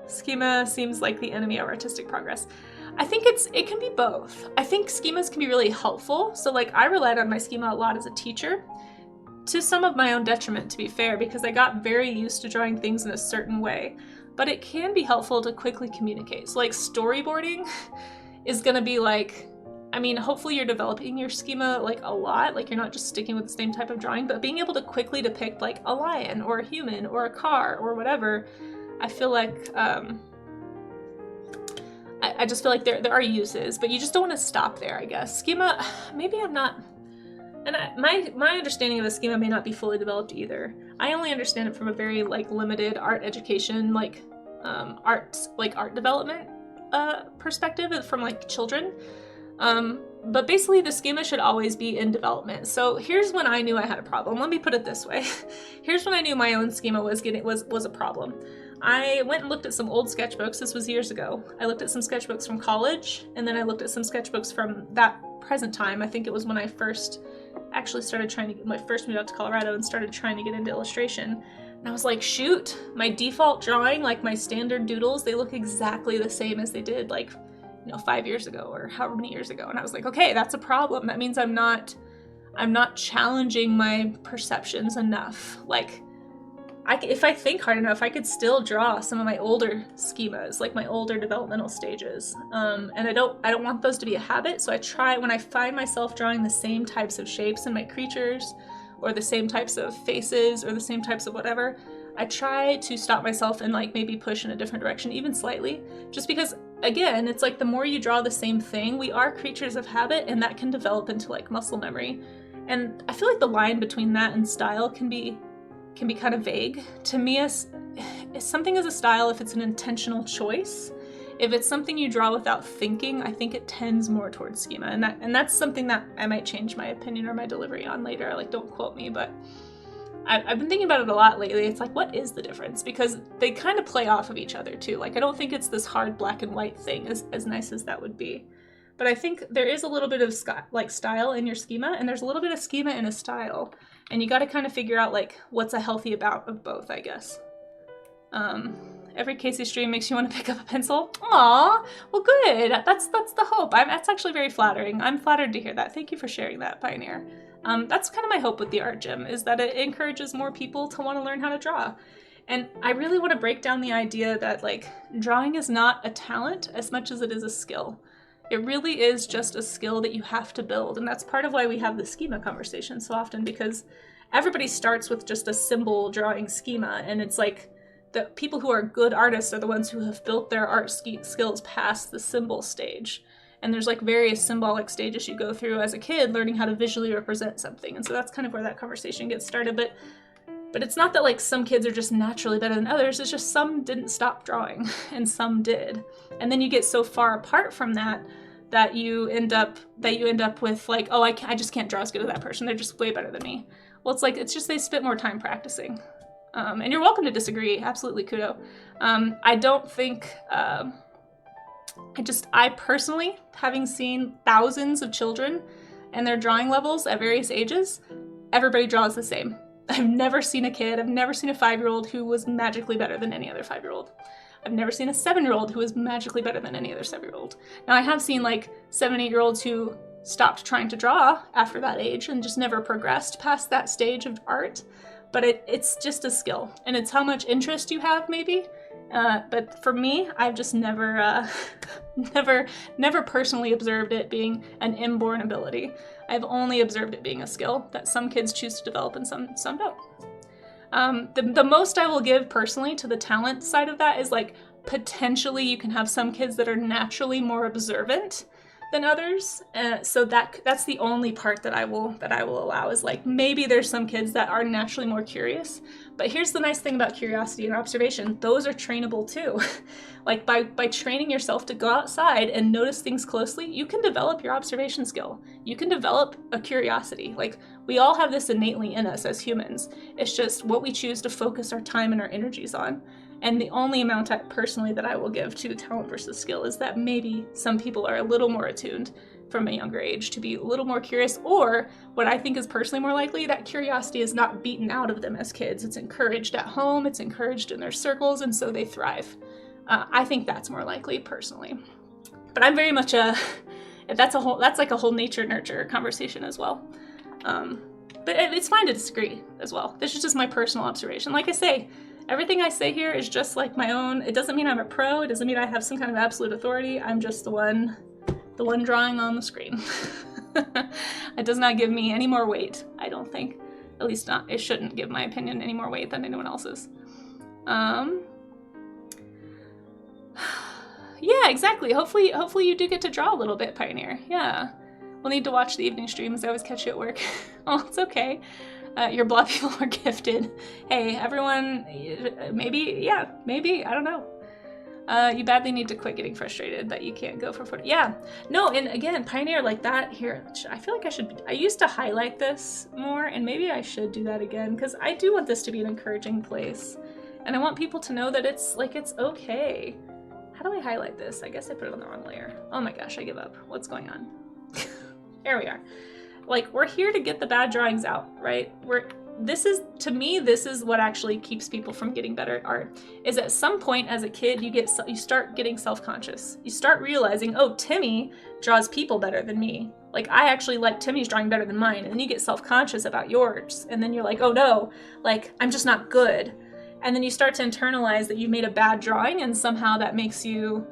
Schema seems like the enemy of artistic progress. I think it can be both. I think schemas can be really helpful. So like I relied on my schema a lot as a teacher, to some of my own detriment, to be fair, because I got very used to drawing things in a certain way. But it can be helpful to quickly communicate. So like storyboarding is gonna be like, I mean, hopefully you're developing your schema like a lot, like you're not just sticking with the same type of drawing, but being able to quickly depict like a lion or a human or a car or whatever, I feel like, I just feel like there are uses, but you just don't want to stop there, I guess. Schema, maybe I'm not, and my understanding of the schema may not be fully developed either. I only understand it from a very like limited art education, like art development perspective from like children. But basically the schema should always be in development. So here's when I knew I had a problem. Let me put it this way. Here's when I knew my own schema was a problem. I went and looked at some old sketchbooks. This was years ago. I looked at some sketchbooks from college, and then I looked at some sketchbooks from that present time. I think it was when I first actually started when I first moved out to Colorado and started trying to get into illustration. And I was like, shoot, my default drawing, like my standard doodles, they look exactly the same as they did like 5 years ago or however many years ago. And I was like, okay, that's a problem. That means I'm not challenging my perceptions enough. Like, if I think hard enough, I could still draw some of my older schemas, like my older developmental stages. And I don't want those to be a habit. So I try, when I find myself drawing the same types of shapes in my creatures, or the same types of faces, or the same types of whatever, I try to stop myself and like maybe push in a different direction, even slightly, just because, again, it's like the more you draw the same thing, we are creatures of habit, and that can develop into like muscle memory. And I feel like the line between that and style can be kind of vague. To me, something is a style if it's an intentional choice. If it's something you draw without thinking, I think it tends more towards schema, and that's something that I might change my opinion or my delivery on later. Like, don't quote me, but I've been thinking about it a lot lately. It's like, what is the difference? Because they kind of play off of each other too. Like, I don't think it's this hard black and white thing, as nice as that would be. But I think there is a little bit of style in your schema, and there's a little bit of schema in a style. And you got to kind of figure out like what's a healthy amount of both, I guess. Every Casey stream makes you want to pick up a pencil. Aw, well, good. That's the hope. That's actually very flattering. I'm flattered to hear that. Thank you for sharing that, Pioneer. That's kind of my hope with the art gym, is that it encourages more people to want to learn how to draw. And I really want to break down the idea that like drawing is not a talent as much as it is a skill. It really is just a skill that you have to build. And that's part of why we have the schema conversation so often, because everybody starts with just a symbol drawing schema. And it's like the people who are good artists are the ones who have built their art skills past the symbol stage. And there's like various symbolic stages you go through as a kid learning how to visually represent something. And so that's kind of where that conversation gets started. But it's not that like some kids are just naturally better than others. It's just some didn't stop drawing and some did. And then you get so far apart from that you end up with like, oh, I just can't draw as good as that person. They're just way better than me. Well, it's just they spent more time practicing. And you're welcome to disagree. Absolutely, kudo. I don't think, I personally, having seen thousands of children and their drawing levels at various ages, everybody draws the same. I've never seen a 5-year-old who was magically better than any other 5-year-old. I've never seen a 7-year-old who was magically better than any other 7-year-old. Now, I have seen like 7, 8-year-olds who stopped trying to draw after that age and just never progressed past that stage of art. But it's just a skill, and it's how much interest you have, maybe. But for me, I've just never personally observed it being an inborn ability. I've only observed it being a skill that some kids choose to develop and some don't. The most I will give personally to the talent side of that is like potentially you can have some kids that are naturally more observant than others. So that's the only part that I will allow, is like maybe there's some kids that are naturally more curious. But here's the nice thing about curiosity and observation. Those are trainable too. Like by training yourself to go outside and notice things closely, you can develop your observation skill. You can develop a curiosity. Like we all have this innately in us as humans. It's just what we choose to focus our time and our energies on. And the only amount that I will give to talent versus skill is that maybe some people are a little more attuned from a younger age to be a little more curious, or what I think is personally more likely, that curiosity is not beaten out of them as kids. It's encouraged at home, it's encouraged in their circles, and so they thrive. I think that's more likely personally. But I'm very much that's like a whole nature nurture conversation as well. But it's fine to disagree as well. This is just my personal observation. Like I say, everything I say here is just like my own. It doesn't mean I'm a pro. It doesn't mean I have some kind of absolute authority. I'm just the one drawing on the screen. It does not give me any more weight, I don't think. At least not. It shouldn't give my opinion any more weight than anyone else's. Yeah, exactly. Hopefully you do get to draw a little bit, Pioneer. Yeah. We'll need to watch the evening streams. I always catch you at work. Oh, it's okay. Your blob people are gifted. Hey, everyone, maybe, I don't know. You badly need to quit getting frustrated that you can't go for photo. Yeah, no, and again, Pioneer like that here, I feel like I used to highlight this more, and maybe I should do that again, because I do want this to be an encouraging place. And I want people to know that it's okay. How do I highlight this? I guess I put it on the wrong layer. Oh my gosh, I give up. What's going on? There we are. Like, we're here to get the bad drawings out, right? To me, this is what actually keeps people from getting better at art, is at some point as a kid, you start getting self-conscious. You start realizing, oh, Timmy draws people better than me. Like, I actually like Timmy's drawing better than mine. And then you get self-conscious about yours. And then you're like, oh no, like, I'm just not good. And then you start to internalize that you made a bad drawing, and somehow that makes you,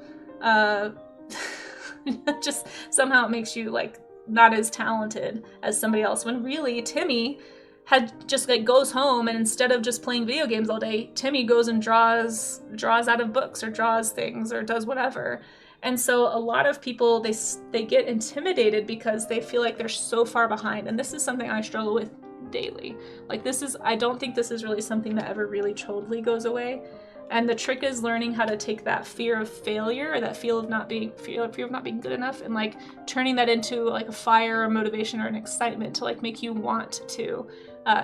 somehow it makes you like not as talented as somebody else, when really Timmy had just like goes home, and instead of just playing video games all day, Timmy goes and draws out of books or draws things or does whatever. And so a lot of people, they get intimidated because they feel like they're so far behind. And this is something I struggle with daily. Like I don't think this is really something that ever really totally goes away. And the trick is learning how to take that fear of failure, or that fear of not being good enough, and like turning that into like a fire or motivation or an excitement to like make you want to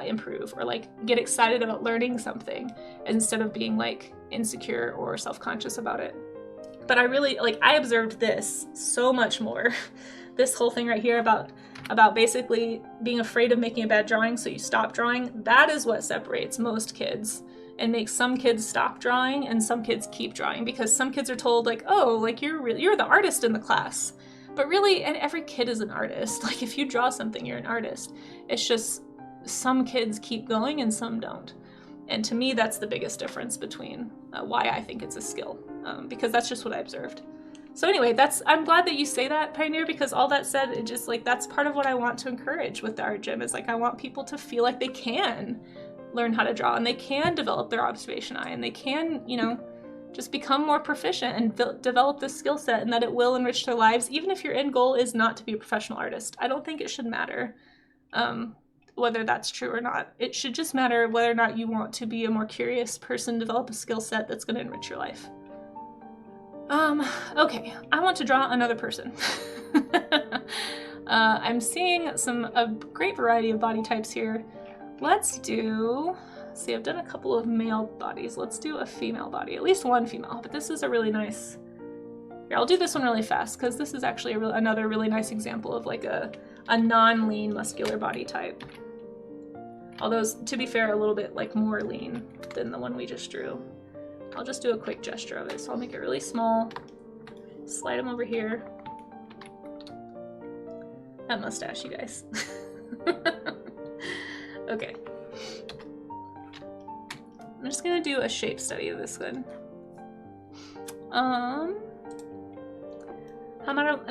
improve, or like get excited about learning something instead of being like insecure or self-conscious about it. But I observed this so much more. This whole thing right here about basically being afraid of making a bad drawing, so you stop drawing. That is what separates most kids and makes some kids stop drawing and some kids keep drawing, because some kids are told like, oh, like you're the artist in the class. But really, and every kid is an artist. Like if you draw something, you're an artist. It's just some kids keep going and some don't. And to me, that's the biggest difference between why I think it's a skill, because that's just what I observed. So anyway, I'm glad that you say that, Pioneer, because all that said, it just like, that's part of what I want to encourage with the art gym, is like, I want people to feel like they can learn how to draw and they can develop their observation eye and they can, you know, just become more proficient and develop this skill set, and that it will enrich their lives, even if your end goal is not to be a professional artist. I don't think it should matter whether that's true or not. It should just matter whether or not you want to be a more curious person, develop a skill set that's going to enrich your life. Okay, I want to draw another person. I'm seeing a great variety of body types here. Let's see, I've done a couple of male bodies. Let's do a female body, at least one female, but this is a really nice, here, I'll do this one really fast because this is actually another really nice example of like a non-lean muscular body type. Although, to be fair, a little bit like more lean than the one we just drew. I'll just do a quick gesture of it. So I'll make it really small, slide him over here. That mustache, you guys. Okay. I'm just gonna do a shape study of this one.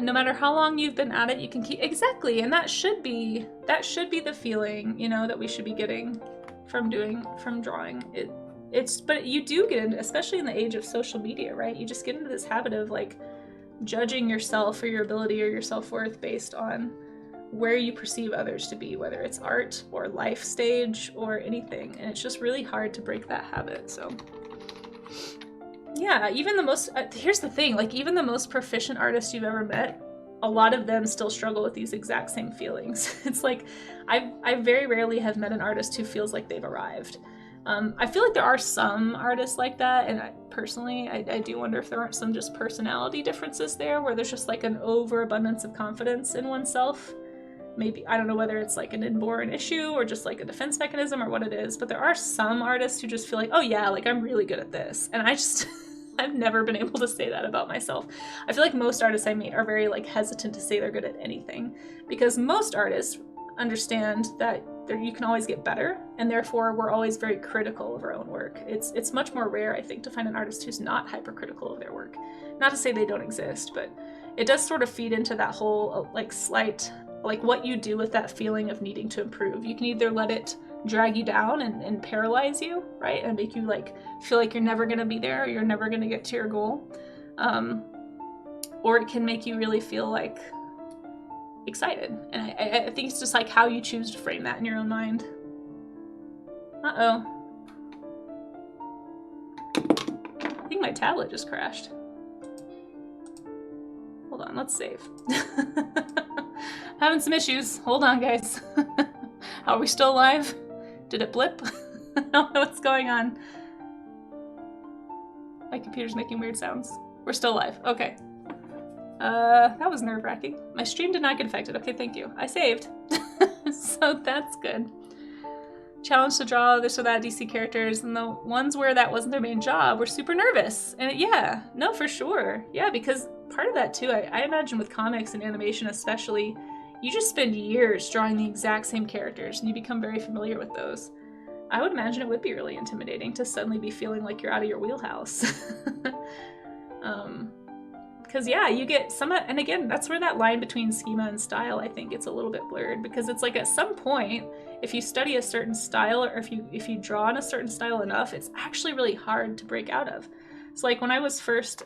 No matter how long you've been at it, you can keep, exactly, and that should be the feeling, you know, that we should be getting from drawing it. But you do get into, especially in the age of social media, right? You just get into this habit of like judging yourself or your ability or your self-worth based on where you perceive others to be, whether it's art or life stage or anything. And it's just really hard to break that habit. So yeah, even the most, here's the thing, like even the most proficient artists you've ever met, a lot of them still struggle with these exact same feelings. It's like, I very rarely have met an artist who feels like they've arrived. I feel like there are some artists like that, and I do wonder if there aren't some just personality differences there, where there's just like an overabundance of confidence in oneself. Maybe, I don't know whether it's like an inborn issue or just like a defense mechanism or what it is, but there are some artists who just feel like, oh yeah, like I'm really good at this. And I just, I've never been able to say that about myself. I feel like most artists I meet are very like hesitant to say they're good at anything, because most artists understand that you can always get better, and therefore we're always very critical of our own work. It's much more rare, I think, to find an artist who's not hypercritical of their work. Not to say they don't exist, but it does sort of feed into that whole like slight, like what you do with that feeling of needing to improve. You can either let it drag you down and paralyze you, right? And make you like feel like you're never gonna be there, or you're never gonna get to your goal. Or it can make you really feel like excited. And I think it's just like how you choose to frame that in your own mind. Uh-oh. I think my tablet just crashed. Hold on, let's save. Having some issues. Hold on, guys. Are we still alive? Did it blip? I don't know what's going on. My computer's making weird sounds. We're still alive. Okay. That was nerve-wracking. My stream did not get affected. Okay, thank you. I saved. So that's good. Challenge to draw this or that DC characters, and the ones where that wasn't their main job were super nervous. And yeah, no, for sure. Yeah, because part of that too, I imagine with comics and animation especially, you just spend years drawing the exact same characters and you become very familiar with those. I would imagine it would be really intimidating to suddenly be feeling like you're out of your wheelhouse. Because yeah, you get some, and again, that's where that line between schema and style, I think, it's a little bit blurred, because it's like at some point, if you study a certain style, or if you draw in a certain style enough, it's actually really hard to break out of. So like when I was first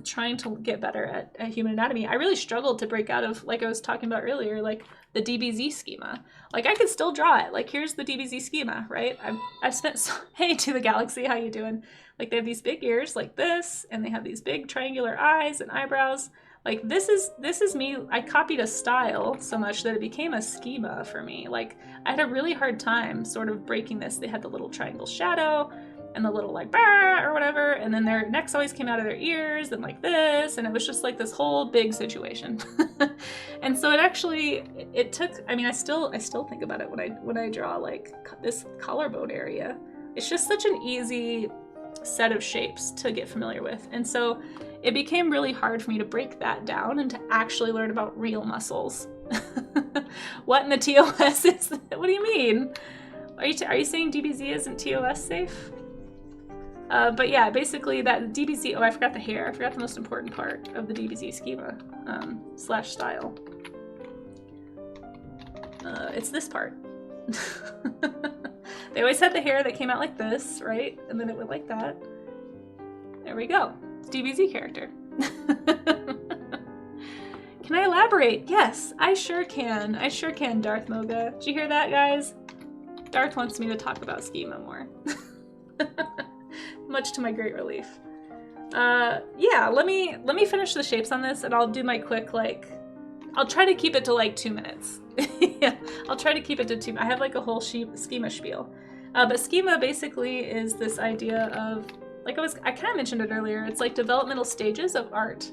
trying to get better at human anatomy, I really struggled to break out of, like I was talking about earlier, like the DBZ schema. Like I could still draw it. Like here's the DBZ schema, right? I've spent, hey to the galaxy, how you doing? Like they have these big ears like this, and they have these big triangular eyes and eyebrows. Like this is me. I copied a style so much that it became a schema for me. Like I had a really hard time sort of breaking this. They had the little triangle shadow and the little like bah or whatever, and then their necks always came out of their ears and like this, and it was just like this whole big situation. And so it took, I mean, I still think about it when I draw like this collarbone area. It's just such an easy set of shapes to get familiar with, and so it became really hard for me to break that down and to actually learn about real muscles. What in the TOS is that? What do you mean? Are you saying DBZ isn't TOS safe? But yeah, basically that DBZ, oh, I forgot the hair. I forgot the most important part of the DBZ schema / style. It's this part. They always had the hair that came out like this, right? And then it went like that. There we go. It's DBZ character. Can I elaborate? Yes, I sure can. I sure can, Darth Moga. Did you hear that, guys? Darth wants me to talk about schema more. Much to my great relief. Yeah, let me finish the shapes on this and I'll do my quick, like, I'll try to keep it to like 2 minutes. Yeah, I'll try to keep it to 2. I have like a whole schema spiel. But schema basically is this idea of, like I kind of mentioned it earlier, it's like developmental stages of art.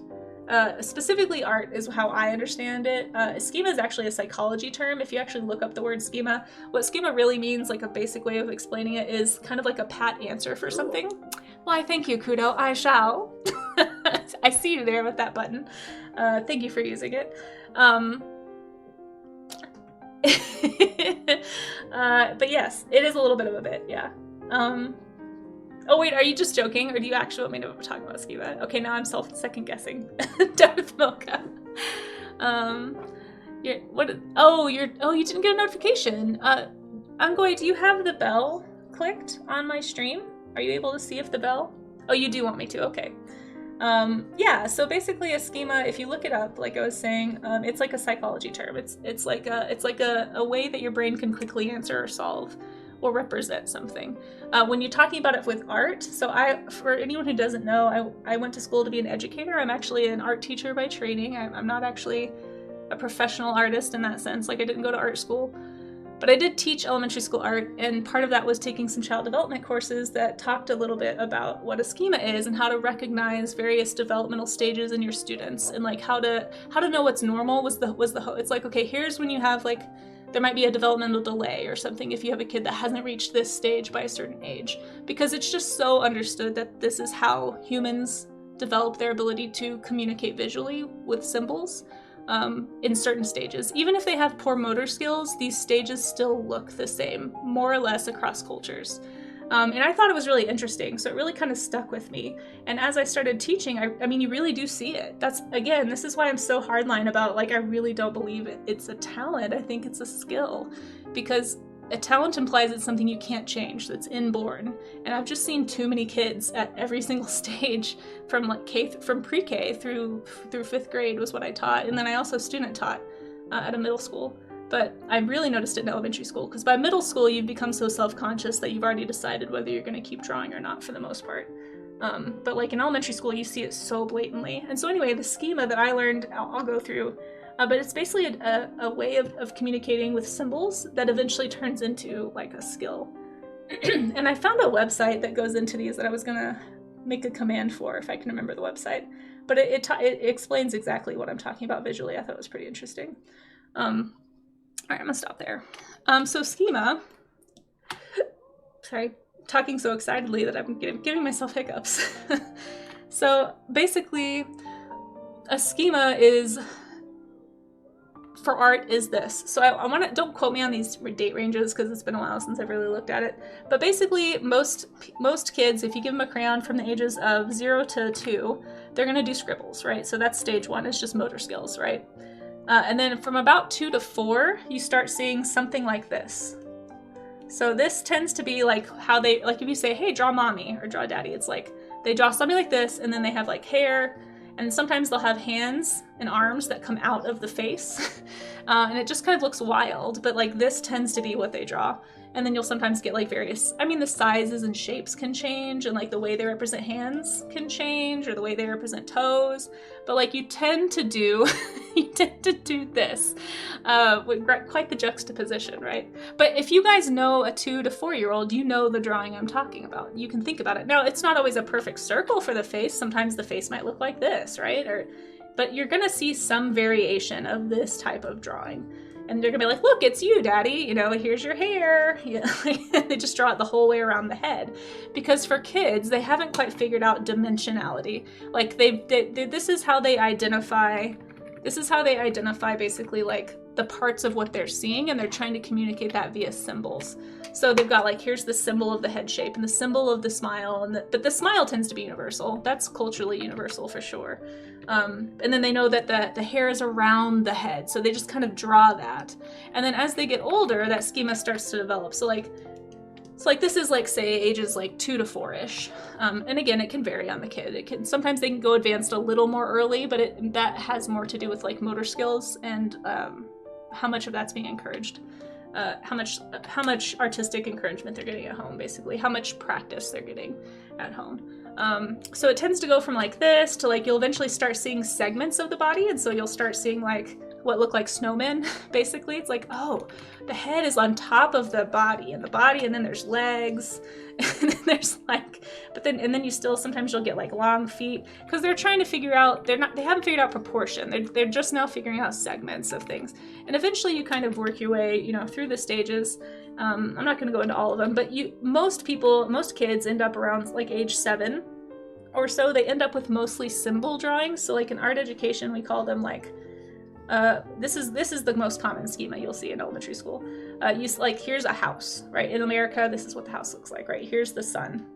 Specifically art is how I understand it. Schema is actually a psychology term. If you actually look up the word schema, what schema really means, like a basic way of explaining it, is kind of like a pat answer for something. Why, thank you, Kudo. I shall. I see you there with that button. Thank you for using it. But yes, it is a little bit of a bit, yeah. Oh wait, are you just joking, or do you actually want me to talk about schema? Okay, now I'm second guessing. Darth Mocha. You didn't get a notification. Do you have the bell clicked on my stream? Are you able to see if the bell? Oh, you do want me to, okay. Yeah, so basically a schema, if you look it up, like I was saying, it's like a psychology term. It's like a way that your brain can quickly answer or solve or represent something. When you're talking about it with art, so for anyone who doesn't know, I went to school to be an educator. I'm actually an art teacher by training. I'm not actually a professional artist in that sense. Like I didn't go to art school, but I did teach elementary school art, and part of that was taking some child development courses that talked a little bit about what a schema is and how to recognize various developmental stages in your students, and like how to know what's normal it's like, okay, here's when you have like, there might be a developmental delay or something if you have a kid that hasn't reached this stage by a certain age, because it's just so understood that this is how humans develop their ability to communicate visually with symbols. In certain stages. Even if they have poor motor skills, these stages still look the same, more or less across cultures. And I thought it was really interesting, so it really kind of stuck with me. And as I started teaching, I mean, you really do see it. This is why I'm so hardline about, like, I really don't believe it's a talent. I think it's a skill, because a talent implies it's something you can't change, that's inborn. And I've just seen too many kids at every single stage, from like from pre-K through 5th grade was what I taught, and then I also student taught at a middle school. But I really noticed it in elementary school, because by middle school you've become so self-conscious that you've already decided whether you're going to keep drawing or not for the most part. But like in elementary school you see it so blatantly. And so anyway, the schema that I learned, I'll go through. But it's basically a way of communicating with symbols that eventually turns into like a skill. And I found a website that goes into these that I was gonna make a command for if I can remember the website. But it explains exactly what I'm talking about visually. I thought it was pretty interesting. All right, I'm gonna stop there. So schema, sorry, talking so excitedly that I'm giving myself hiccups. So basically, a schema is, for art, is this. So I want to, don't quote me on these date ranges because it's been a while since I've really looked at it. But basically, most kids, if you give them a crayon from the ages of 0 to 2, they're going to do scribbles, right? So that's stage 1, it's just motor skills, right? And then from about 2 to 4, you start seeing something like this. So this tends to be like how they, like if you say, hey, draw mommy or draw daddy, it's like they draw something like this, and then they have like hair, and sometimes they'll have hands and arms that come out of the face. And it just kind of looks wild, but like this tends to be what they draw. And then you'll sometimes get like various, I mean, the sizes and shapes can change, and like the way they represent hands can change, or the way they represent toes. But like you tend to do this with quite the juxtaposition, right? But if you guys know a 2 to 4-year-old, you know the drawing I'm talking about. You can think about it. Now, it's not always a perfect circle for the face. Sometimes the face might look like this, right? But you're gonna see some variation of this type of drawing. And they're gonna be like, look, it's you, daddy, you know, here's your hair. Yeah, they just draw it the whole way around the head. Because for kids, they haven't quite figured out dimensionality. Like this is how they identify This is how they identify basically like the parts of what they're seeing, and they're trying to communicate that via symbols. So they've got like, here's the symbol of the head shape and the symbol of the smile, and but the smile tends to be universal. That's culturally universal for sure. And then they know that the hair is around the head, so they just kind of draw that. And then as they get older, that schema starts to develop. So like this is like, say, ages like 2 to 4-ish. And again, it can vary on the kid. Sometimes they can go advanced a little more early, but that has more to do with like motor skills and how much of that's being encouraged. How much artistic encouragement they're getting at home, basically. How much practice they're getting at home. So it tends to go from like this to like, you'll eventually start seeing segments of the body. And so you'll start seeing like what look like snowmen, basically. It's like, oh, the head is on top of the body, and then there's legs, and then there's like, and then you still, sometimes you'll get like long feet, because they're trying to figure out, they haven't figured out proportion. They're just now figuring out segments of things. And eventually you kind of work your way, you know, through the stages. I'm not going to go into all of them, but most kids end up around like age 7 or so. They end up with mostly symbol drawings. So like in art education, we call them like, this is the most common schema you'll see in elementary school. Like, here's a house, right? In America, this is what the house looks like, right? Here's the sun,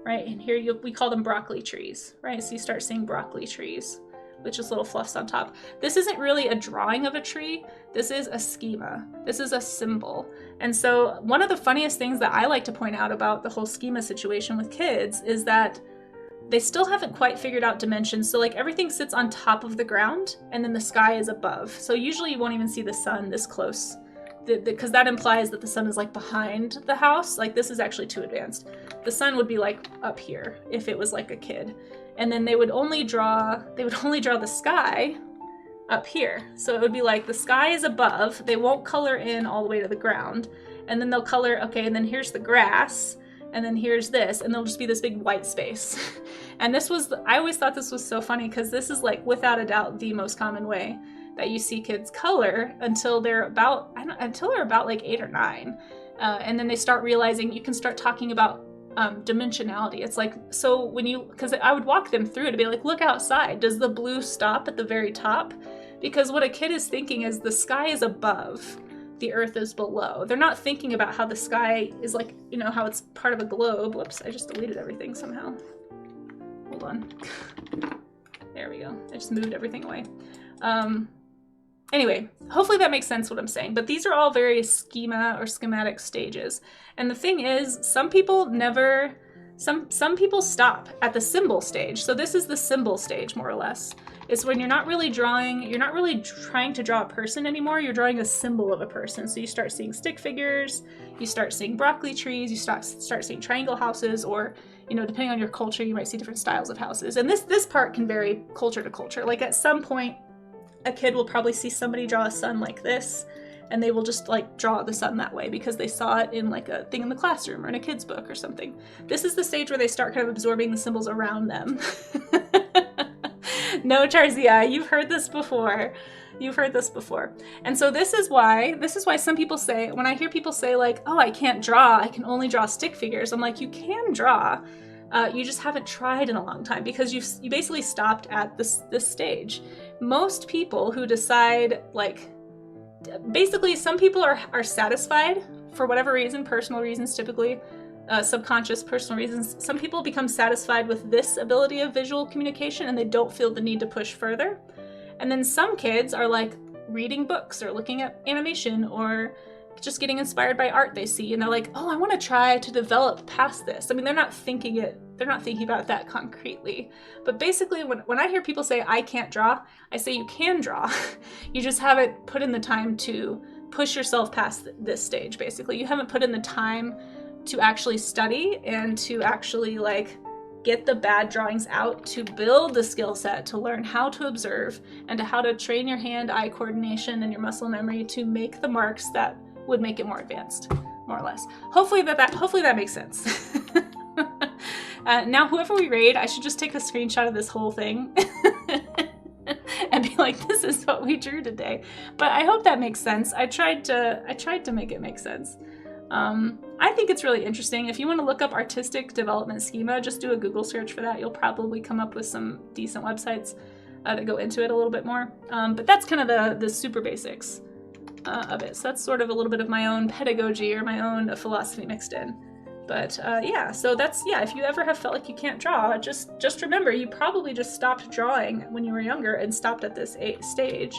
right? And here we call them broccoli trees, right? So you start seeing broccoli trees with just little fluffs on top. This isn't really a drawing of a tree. This is a schema. This is a symbol. And so one of the funniest things that I like to point out about the whole schema situation with kids is that they still haven't quite figured out dimensions. So like everything sits on top of the ground, and then the sky is above. So usually you won't even see the sun this close, because that implies that the sun is like behind the house. Like, this is actually too advanced. The sun would be like up here if it was like a kid. And then they would only draw the sky up here. So it would be like the sky is above. They won't color in all the way to the ground. And then they'll color, okay, and then here's the grass. And then here's this, and there'll just be this big white space. And I always thought this was so funny, because this is like, without a doubt, the most common way that you see kids color until they're about like 8 or 9. And then they start realizing, you can start talking about dimensionality. It's like, so because I would walk them through it to be like, look outside. Does the blue stop at the very top? Because what a kid is thinking is the sky is above, the earth is below. They're not thinking about how the sky is like, you know, how it's part of a globe. Whoops, I just deleted everything somehow. Hold on. There we go. I just moved everything away. Anyway, hopefully that makes sense what I'm saying, but these are all very schema or schematic stages. And the thing is, some people stop at the symbol stage. So this is the symbol stage, more or less. It's when you're not really trying to draw a person anymore, you're drawing a symbol of a person. So you start seeing stick figures, you start seeing broccoli trees, you start seeing triangle houses, or, you know, depending on your culture, you might see different styles of houses. And this part can vary culture to culture. Like, at some point, a kid will probably see somebody draw a sun like this, and they will just like draw the sun that way because they saw it in like a thing in the classroom or in a kid's book or something. This is the stage where they start kind of absorbing the symbols around them. No, Charzia, you've heard this before. You've heard this before. And so this is why some people say, when I hear people say like, oh, I can't draw, I can only draw stick figures. I'm like, you can draw. You just haven't tried in a long time, because you basically stopped at this stage. Most people who decide, like, basically some people are satisfied for whatever reason, personal reasons typically, subconscious personal reasons. Some people become satisfied with this ability of visual communication, and they don't feel the need to push further. And then some kids are like reading books or looking at animation or just getting inspired by art they see, and they're like, oh, I want to try to develop past this. I mean, they're not thinking about it that concretely. But basically, when I hear people say, I can't draw, I say you can draw. You just haven't put in the time to push yourself past this stage, basically. You haven't put in the time to actually study and to actually like get the bad drawings out, to build the skill set, to learn how to observe, and to how to train your hand-eye coordination and your muscle memory to make the marks that would make it more advanced, more or less. Hopefully that makes sense. Now, whoever we raid, I should just take a screenshot of this whole thing and be like, this is what we drew today. But I hope that makes sense. I tried to make it make sense. I think it's really interesting. If you want to look up artistic development schema, just do a Google search for that. You'll probably come up with some decent websites. to go into it a little bit more. But that's kind of the super basics of it. So that's sort of a little bit of my own pedagogy or my own philosophy mixed in. But yeah, so that's, yeah, if you ever have felt like you can't draw, just remember, you probably just stopped drawing when you were younger and stopped at this stage,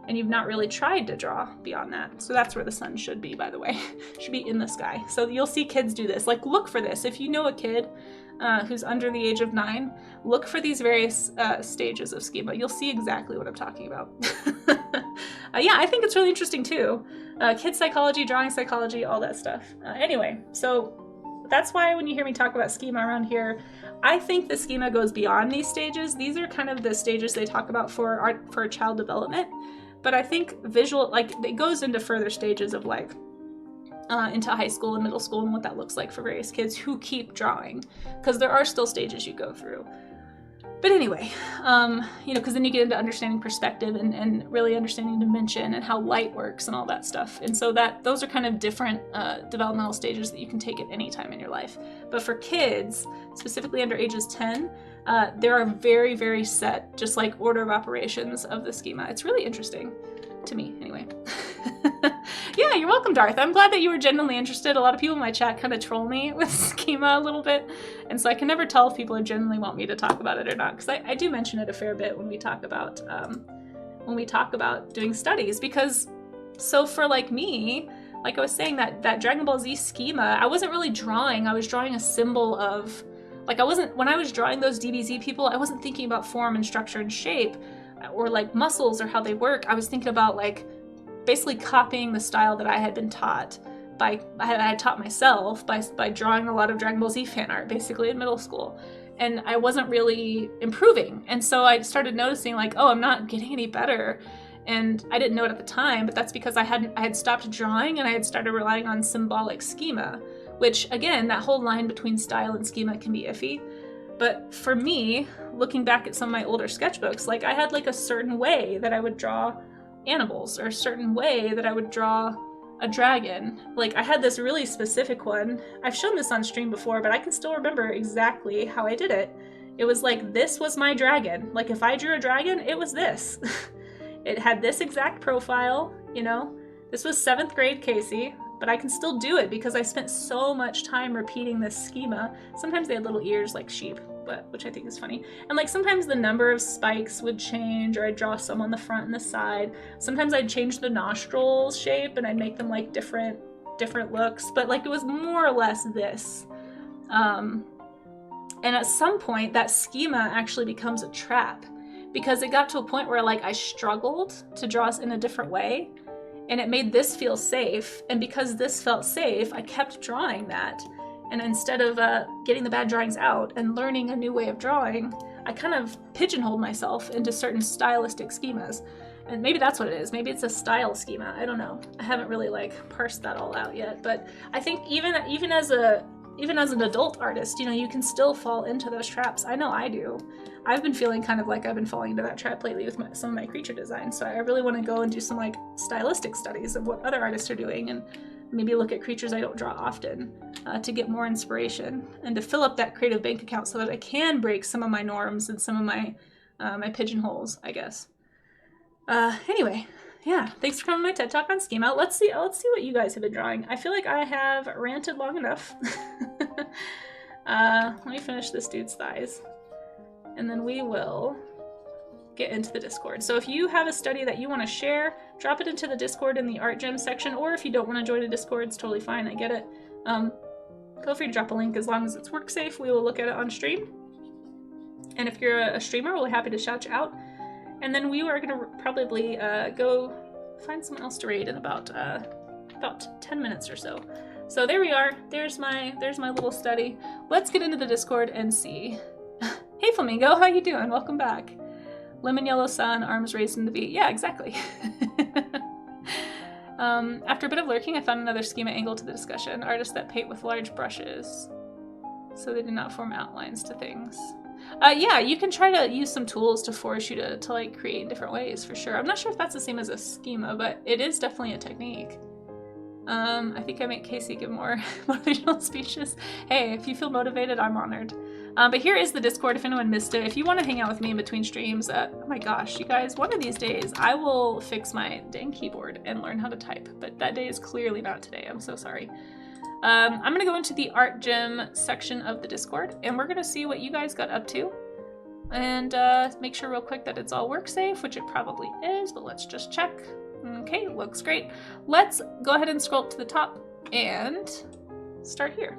and you've not really tried to draw beyond that. So that's where the sun should be, by the way. Should be in the sky. So you'll see kids do this. Like, look for this. If you know a kid who's under the age of 9, look for these various stages of schema. You'll see exactly what I'm talking about. Yeah, I think it's really interesting too. Kid psychology, drawing psychology, all that stuff. Anyway, so that's why when you hear me talk about schema around here, I think the schema goes beyond these stages. These are kind of the stages they talk about for child development. But I think visual, like, it goes into further stages of like into high school and middle school and what that looks like for various kids who keep drawing, because there are still stages you go through. But anyway, you know, because then you get into understanding perspective and really understanding dimension and how light works and all that stuff. And so those are kind of different developmental stages that you can take at any time in your life. But for kids, specifically under ages 10, there are very, very set, just like order of operations of the schema. It's really interesting to me, anyway. Yeah, you're welcome, Darth. I'm glad that you were genuinely interested. A lot of people in my chat kind of troll me with schema a little bit, and so I can never tell if people genuinely want me to talk about it or not, because I do mention it a fair bit when we talk about doing studies. Because so for like me, like I was saying, that Dragon Ball Z schema, I wasn't really drawing. I was drawing a symbol of, like, when I was drawing those DBZ people, I wasn't thinking about form and structure and shape or like muscles or how they work. I was thinking about like basically copying the style that I had been taught I had taught myself by drawing a lot of Dragon Ball Z fan art basically in middle school. And I wasn't really improving. And so I started noticing like, oh, I'm not getting any better. And I didn't know it at the time, but that's because I had stopped drawing and I had started relying on symbolic schema, which again, that whole line between style and schema can be iffy. But for me, looking back at some of my older sketchbooks, like I had like a certain way that I would draw animals, or a certain way that I would draw a dragon. Like I had this really specific one. I've shown this on stream before, but I can still remember exactly how I did it. It was like, this was my dragon. Like if I drew a dragon, it was this. It had this exact profile, you know? This was 7th grade Casey, but I can still do it because I spent so much time repeating this schema. Sometimes they had little ears like sheep, which I think is funny. And like sometimes the number of spikes would change, or I'd draw some on the front and the side. Sometimes I'd change the nostrils shape and I'd make them like different looks, but like it was more or less this. And at some point that schema actually becomes a trap, because it got to a point where like I struggled to draw in a different way, and it made this feel safe. And because this felt safe, I kept drawing that. And instead of getting the bad drawings out and learning a new way of drawing, I kind of pigeonholed myself into certain stylistic schemas. And maybe that's what it is. Maybe it's a style schema. I don't know. I haven't really like parsed that all out yet. But I think even as an adult artist, you know, you can still fall into those traps. I know I do. I've been feeling kind of like I've been falling into that trap lately with some of my creature design. So I really want to go and do some like stylistic studies of what other artists are doing, and maybe look at creatures I don't draw often to get more inspiration and to fill up that creative bank account so that I can break some of my norms and some of my my pigeonholes, I guess. Anyway, yeah, thanks for coming to my TED Talk on schema. Let's see what you guys have been drawing. I feel like I have ranted long enough. Let me finish this dude's thighs, and then we will get into the Discord. So if you have a study that you want to share, drop it into the Discord in the Art Gem section, or if you don't want to join the Discord, it's totally fine, I get it. Feel free to drop a link. As long as it's work safe, we will look at it on stream. And if you're a streamer, we'll be happy to shout you out. And then we are going to probably go find someone else to raid in about 10 minutes or so. So there we are. There's my little study. Let's get into the Discord and see. Hey Flamingo, how you doing? Welcome back. Lemon yellow sun, arms raised in the V. Yeah, exactly. After a bit of lurking, I found another schema angle to the discussion. Artists that paint with large brushes, so they do not form outlines to things. Yeah, you can try to use some tools to force you to like create in different ways, for sure. I'm not sure if that's the same as a schema, but it is definitely a technique. I think I make Casey give more motivational speeches. Hey, if you feel motivated, I'm honored. But here is the Discord if anyone missed it. If you want to hang out with me in between streams, oh my gosh, you guys, one of these days I will fix my dang keyboard and learn how to type. But that day is clearly not today. I'm so sorry. I'm going to go into the art gym section of the Discord, and we're going to see what you guys got up to. And make sure real quick that it's all work safe, which it probably is, but let's just check. Okay, looks great. Let's go ahead and scroll up to the top and start here.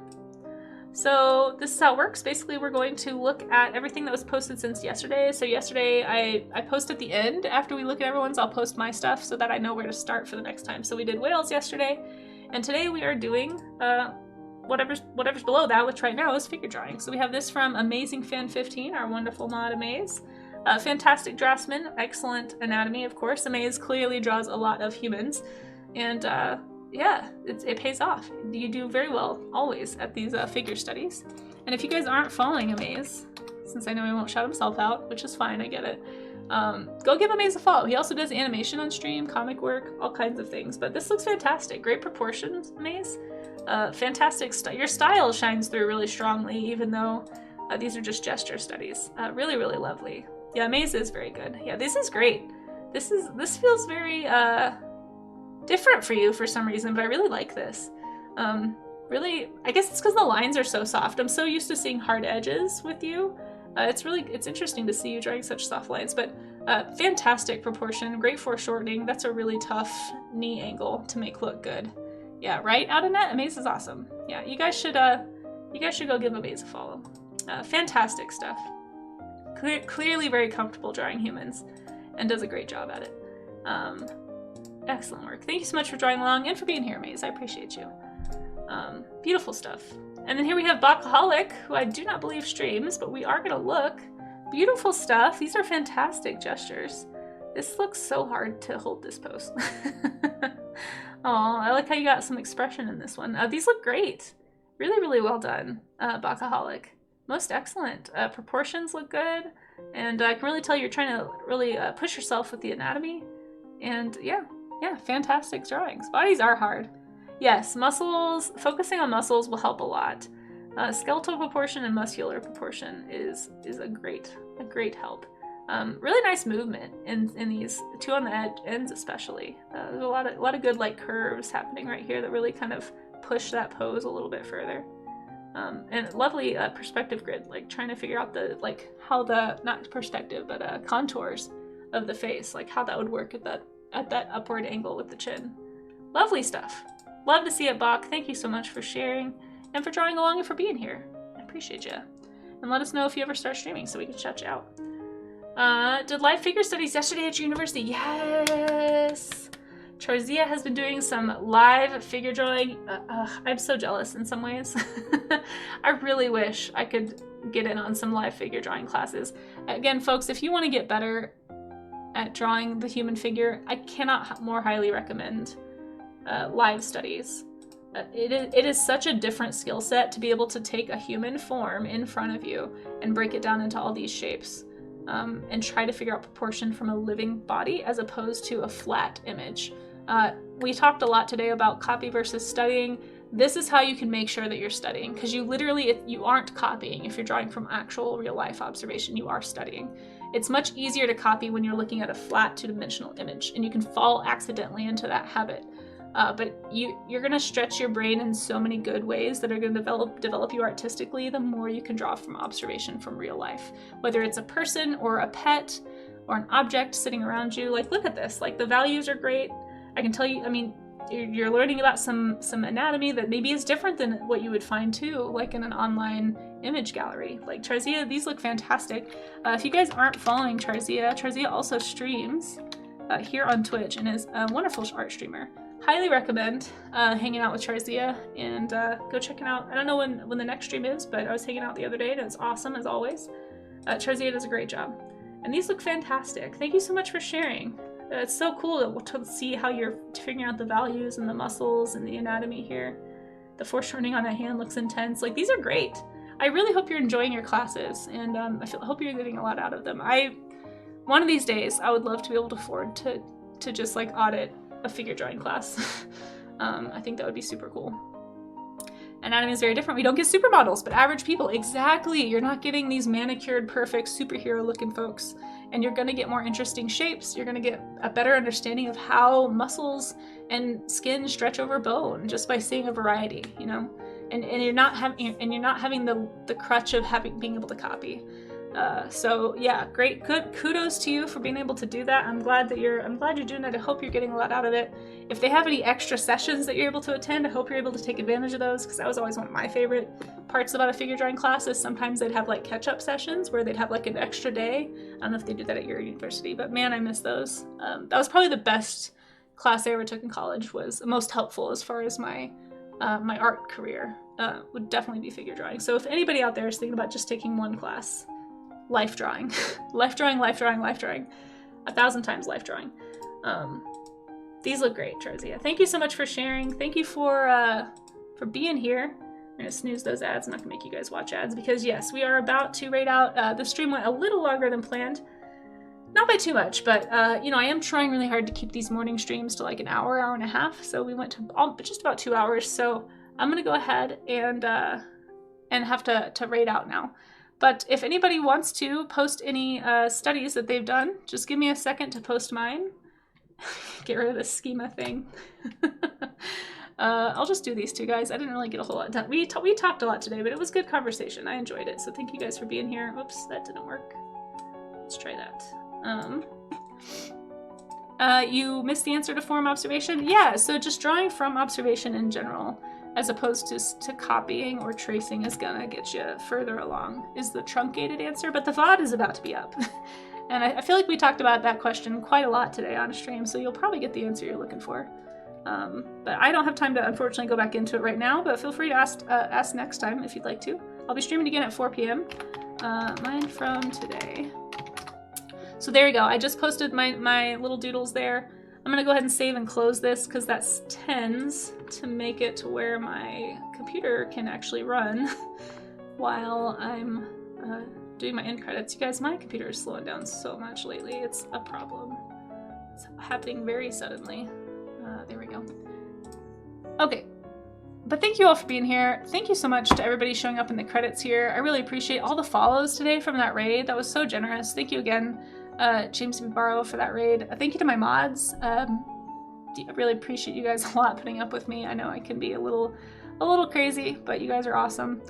So this is how it works. Basically, we're going to look at everything that was posted since yesterday. So yesterday I post at the end. After we look at everyone's, I'll post my stuff so that I know where to start for the next time. So we did whales yesterday, and today we are doing whatever's below that, which right now is figure drawing. So we have this from Amazing Fan 15, our wonderful mod Amaze. Fantastic draftsman, excellent anatomy, of course. Amaze clearly draws a lot of humans, and yeah, it pays off. You do very well always at these figure studies. And if you guys aren't following Amaze, since I know he won't shout himself out, which is fine, I get it, go give Amaze a follow. He also does animation on stream, comic work, all kinds of things. But this looks fantastic. Great proportions, Amaze. Fantastic. Your style shines through really strongly, even though these are just gesture studies. Really, really lovely. Yeah, Amaze is very good. Yeah, this is great. This feels very different for you for some reason, but I really like this. Really, I guess it's because the lines are so soft. I'm so used to seeing hard edges with you. It's interesting to see you drawing such soft lines, but fantastic proportion, great foreshortening. That's a really tough knee angle to make look good. Yeah, right out of net, Amaze is awesome. Yeah, you guys should go give Amaze a follow. Fantastic stuff. Clearly very comfortable drawing humans, and does a great job at it. Excellent work. Thank you so much for drawing along and for being here, Amaze. I appreciate you. Beautiful stuff. And then here we have Bakaholic, who I do not believe streams, but we are gonna look. Beautiful stuff. These are fantastic gestures. This looks so hard to hold this pose. Oh, I like how you got some expression in this one. These look great. Really, really well done, Bakaholic. Most excellent. Proportions look good, and I can really tell you're trying to really push yourself with the anatomy. And yeah, fantastic drawings. Bodies are hard. Yes, muscles, focusing on muscles will help a lot. Skeletal proportion and muscular proportion is a great help. Really nice movement in these two on the ends especially. There's a lot of good like curves happening right here that really kind of push that pose a little bit further. And lovely perspective grid, like trying to figure out how the, not perspective, but contours of the face, like how that would work at that upward angle with the chin. Lovely stuff. Love to see it, Bach. Thank you so much for sharing and for drawing along and for being here. I appreciate you. And let us know if you ever start streaming so we can shout you out. Did live figure studies yesterday at your university? Yes! Charzia has been doing some live figure drawing. I'm so jealous in some ways. I really wish I could get in on some live figure drawing classes. Again, folks, if you want to get better at drawing the human figure, I cannot more highly recommend live studies. It is such a different skill set to be able to take a human form in front of you and break it down into all these shapes. And try to figure out proportion from a living body as opposed to a flat image. We talked a lot today about copy versus studying. This is how you can make sure that you're studying, because you aren't copying if you're drawing from actual real life observation, you are studying. It's much easier to copy when you're looking at a flat two-dimensional image, and you can fall accidentally into that habit. But you're going to stretch your brain in so many good ways that are going to develop you artistically the more you can draw from observation from real life. Whether it's a person or a pet or an object sitting around you. Like, look at this. Like, the values are great. I can tell you, I mean, you're learning about some anatomy that maybe is different than what you would find too, like in an online image gallery. Like Charzia, these look fantastic. If you guys aren't following Charzia also streams here on Twitch and is a wonderful art streamer. Highly recommend hanging out with Charzia and go checking out. I don't know when the next stream is, but I was hanging out the other day and it's awesome as always. Charzia does a great job. And these look fantastic. Thank you so much for sharing. It's so cool to see how you're figuring out the values and the muscles and the anatomy here. The foreshortening on that hand looks intense. Like, these are great. I really hope you're enjoying your classes, and I hope you're getting a lot out of them. One of these days, I would love to be able to afford to just like audit a figure drawing class. I think that would be super cool. Anatomy is very different. We don't get supermodels, but average people. Exactly. You're not getting these manicured, perfect, superhero looking folks. And you're going to get more interesting shapes. You're going to get a better understanding of how muscles and skin stretch over bone just by seeing a variety, you know? And you're not having the crutch of being able to copy. So yeah, great, good, kudos to you for being able to do that. I'm glad you're doing it. I hope you're getting a lot out of it. If they have any extra sessions that you're able to attend, I hope you're able to take advantage of those, because that was always one of my favorite parts about a figure drawing class. Is sometimes they'd have like catch-up sessions where they'd have like an extra day. I don't know if they do that at your university, but man, I miss those. That was probably the best class I ever took in college. Was most helpful as far as my my art career. Would definitely be figure drawing. So if anybody out there is thinking about just taking one class, life drawing. Life drawing, life drawing, life drawing. 1,000 times life drawing. These look great, Tarzia. Thank you so much for sharing. Thank you for being here. I'm gonna snooze those ads. I'm not gonna make you guys watch ads, because yes, we are about to raid out. The stream went a little longer than planned. Not by too much, but you know, I am trying really hard to keep these morning streams to like an hour, hour and a half. So we went to just about 2 hours. So I'm gonna go ahead and have to raid out now. But if anybody wants to post any studies that they've done, just give me a second to post mine. Get rid of this schema thing. I'll just do these two, guys. I didn't really get a whole lot done. We talked a lot today, but it was good conversation. I enjoyed it. So thank you guys for being here. Oops, that didn't work. Let's try that. You missed the answer to form observation? Yeah, so just drawing from observation in general, as opposed to copying or tracing, is gonna get you further along, is the truncated answer, but the VOD is about to be up. And I feel like we talked about that question quite a lot today on stream, so you'll probably get the answer you're looking for. But I don't have time to, unfortunately, go back into it right now, but feel free to ask next time if you'd like to. I'll be streaming again at 4 p.m. Mine from today. So there you go. I just posted my little doodles there. I'm gonna go ahead and save and close this, because that tends to make it to where my computer can actually run while I'm doing my end credits. You guys, my computer is slowing down so much lately. It's a problem. It's happening very suddenly. There we go. Okay. But thank you all for being here. Thank you so much to everybody showing up in the credits here. I really appreciate all the follows today from that raid. That was so generous. Thank you again, James Barrow, for that raid. Thank you to my mods. I really appreciate you guys a lot putting up with me. I know I can be a little crazy, but you guys are awesome.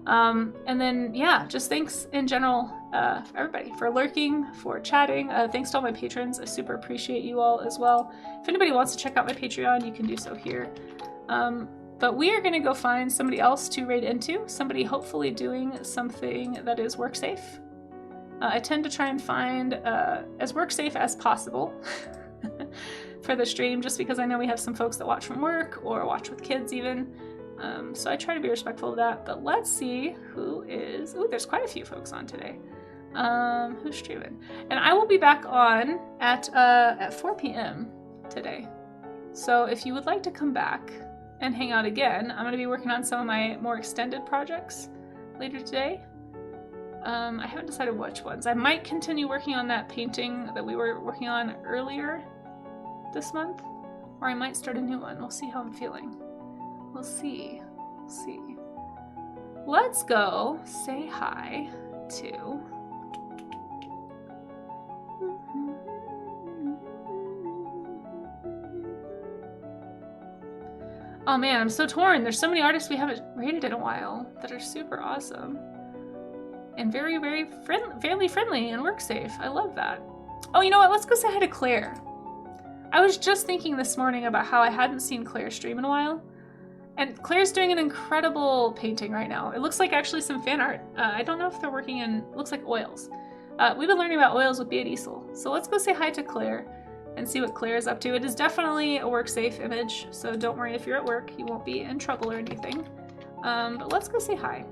And then, yeah, just thanks in general for everybody, for lurking, for chatting. Thanks to all my patrons. I super appreciate you all as well. If anybody wants to check out my Patreon, you can do so here. But we are going to go find somebody else to raid into, somebody hopefully doing something that is work safe. I tend to try and find as work safe as possible for the stream, just because I know we have some folks that watch from work or watch with kids even. So I try to be respectful of that, but let's see who is... Ooh, there's quite a few folks on today. Who's streaming? And I will be back on at 4 p.m. today. So if you would like to come back and hang out again, I'm going to be working on some of my more extended projects later today. I haven't decided which ones. I might continue working on that painting that we were working on earlier this month, or I might start a new one. We'll see how I'm feeling. We'll see. We'll see. Let's go say hi to... Oh man, I'm so torn. There's so many artists we haven't rated in a while that are super awesome. And very, very family friendly and work safe. I love that. Oh, you know what? Let's go say hi to Claire. I was just thinking this morning about how I hadn't seen Claire stream in a while. And Claire's doing an incredible painting right now. It looks like actually some fan art. I don't know if they're working in, looks like oils. We've been learning about oils with Bea Diesel. So let's go say hi to Claire and see what Claire is up to. It is definitely a work safe image, so don't worry if you're at work. You won't be in trouble or anything. But let's go say hi.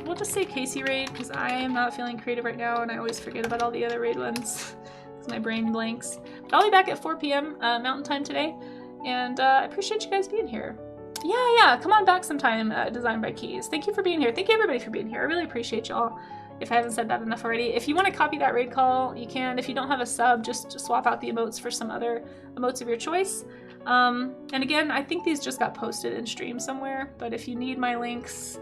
We'll just say Casey raid, because I am not feeling creative right now, and I always forget about all the other raid ones, because my brain blanks. But I'll be back at 4 p.m. Mountain Time today, and I appreciate you guys being here. Yeah, come on back sometime, Designed by Keys. Thank you for being here. Thank you everybody for being here. I really appreciate y'all. If I haven't said that enough already. If you want to copy that raid call, you can. If you don't have a sub, just swap out the emotes for some other emotes of your choice. And again, I think these just got posted in stream somewhere, but if you need my links,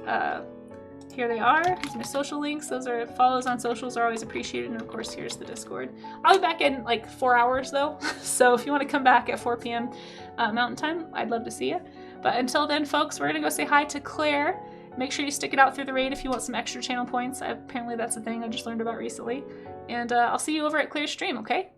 here they are. Here's my social links. Those are follows on socials are always appreciated. And of course, here's the Discord. I'll be back in like 4 hours though. So if you want to come back at 4 p.m. Mountain Time, I'd love to see you. But until then, folks, we're going to go say hi to Claire. Make sure you stick it out through the raid if you want some extra channel points. Apparently that's a thing I just learned about recently. And I'll see you over at Claire's stream, okay?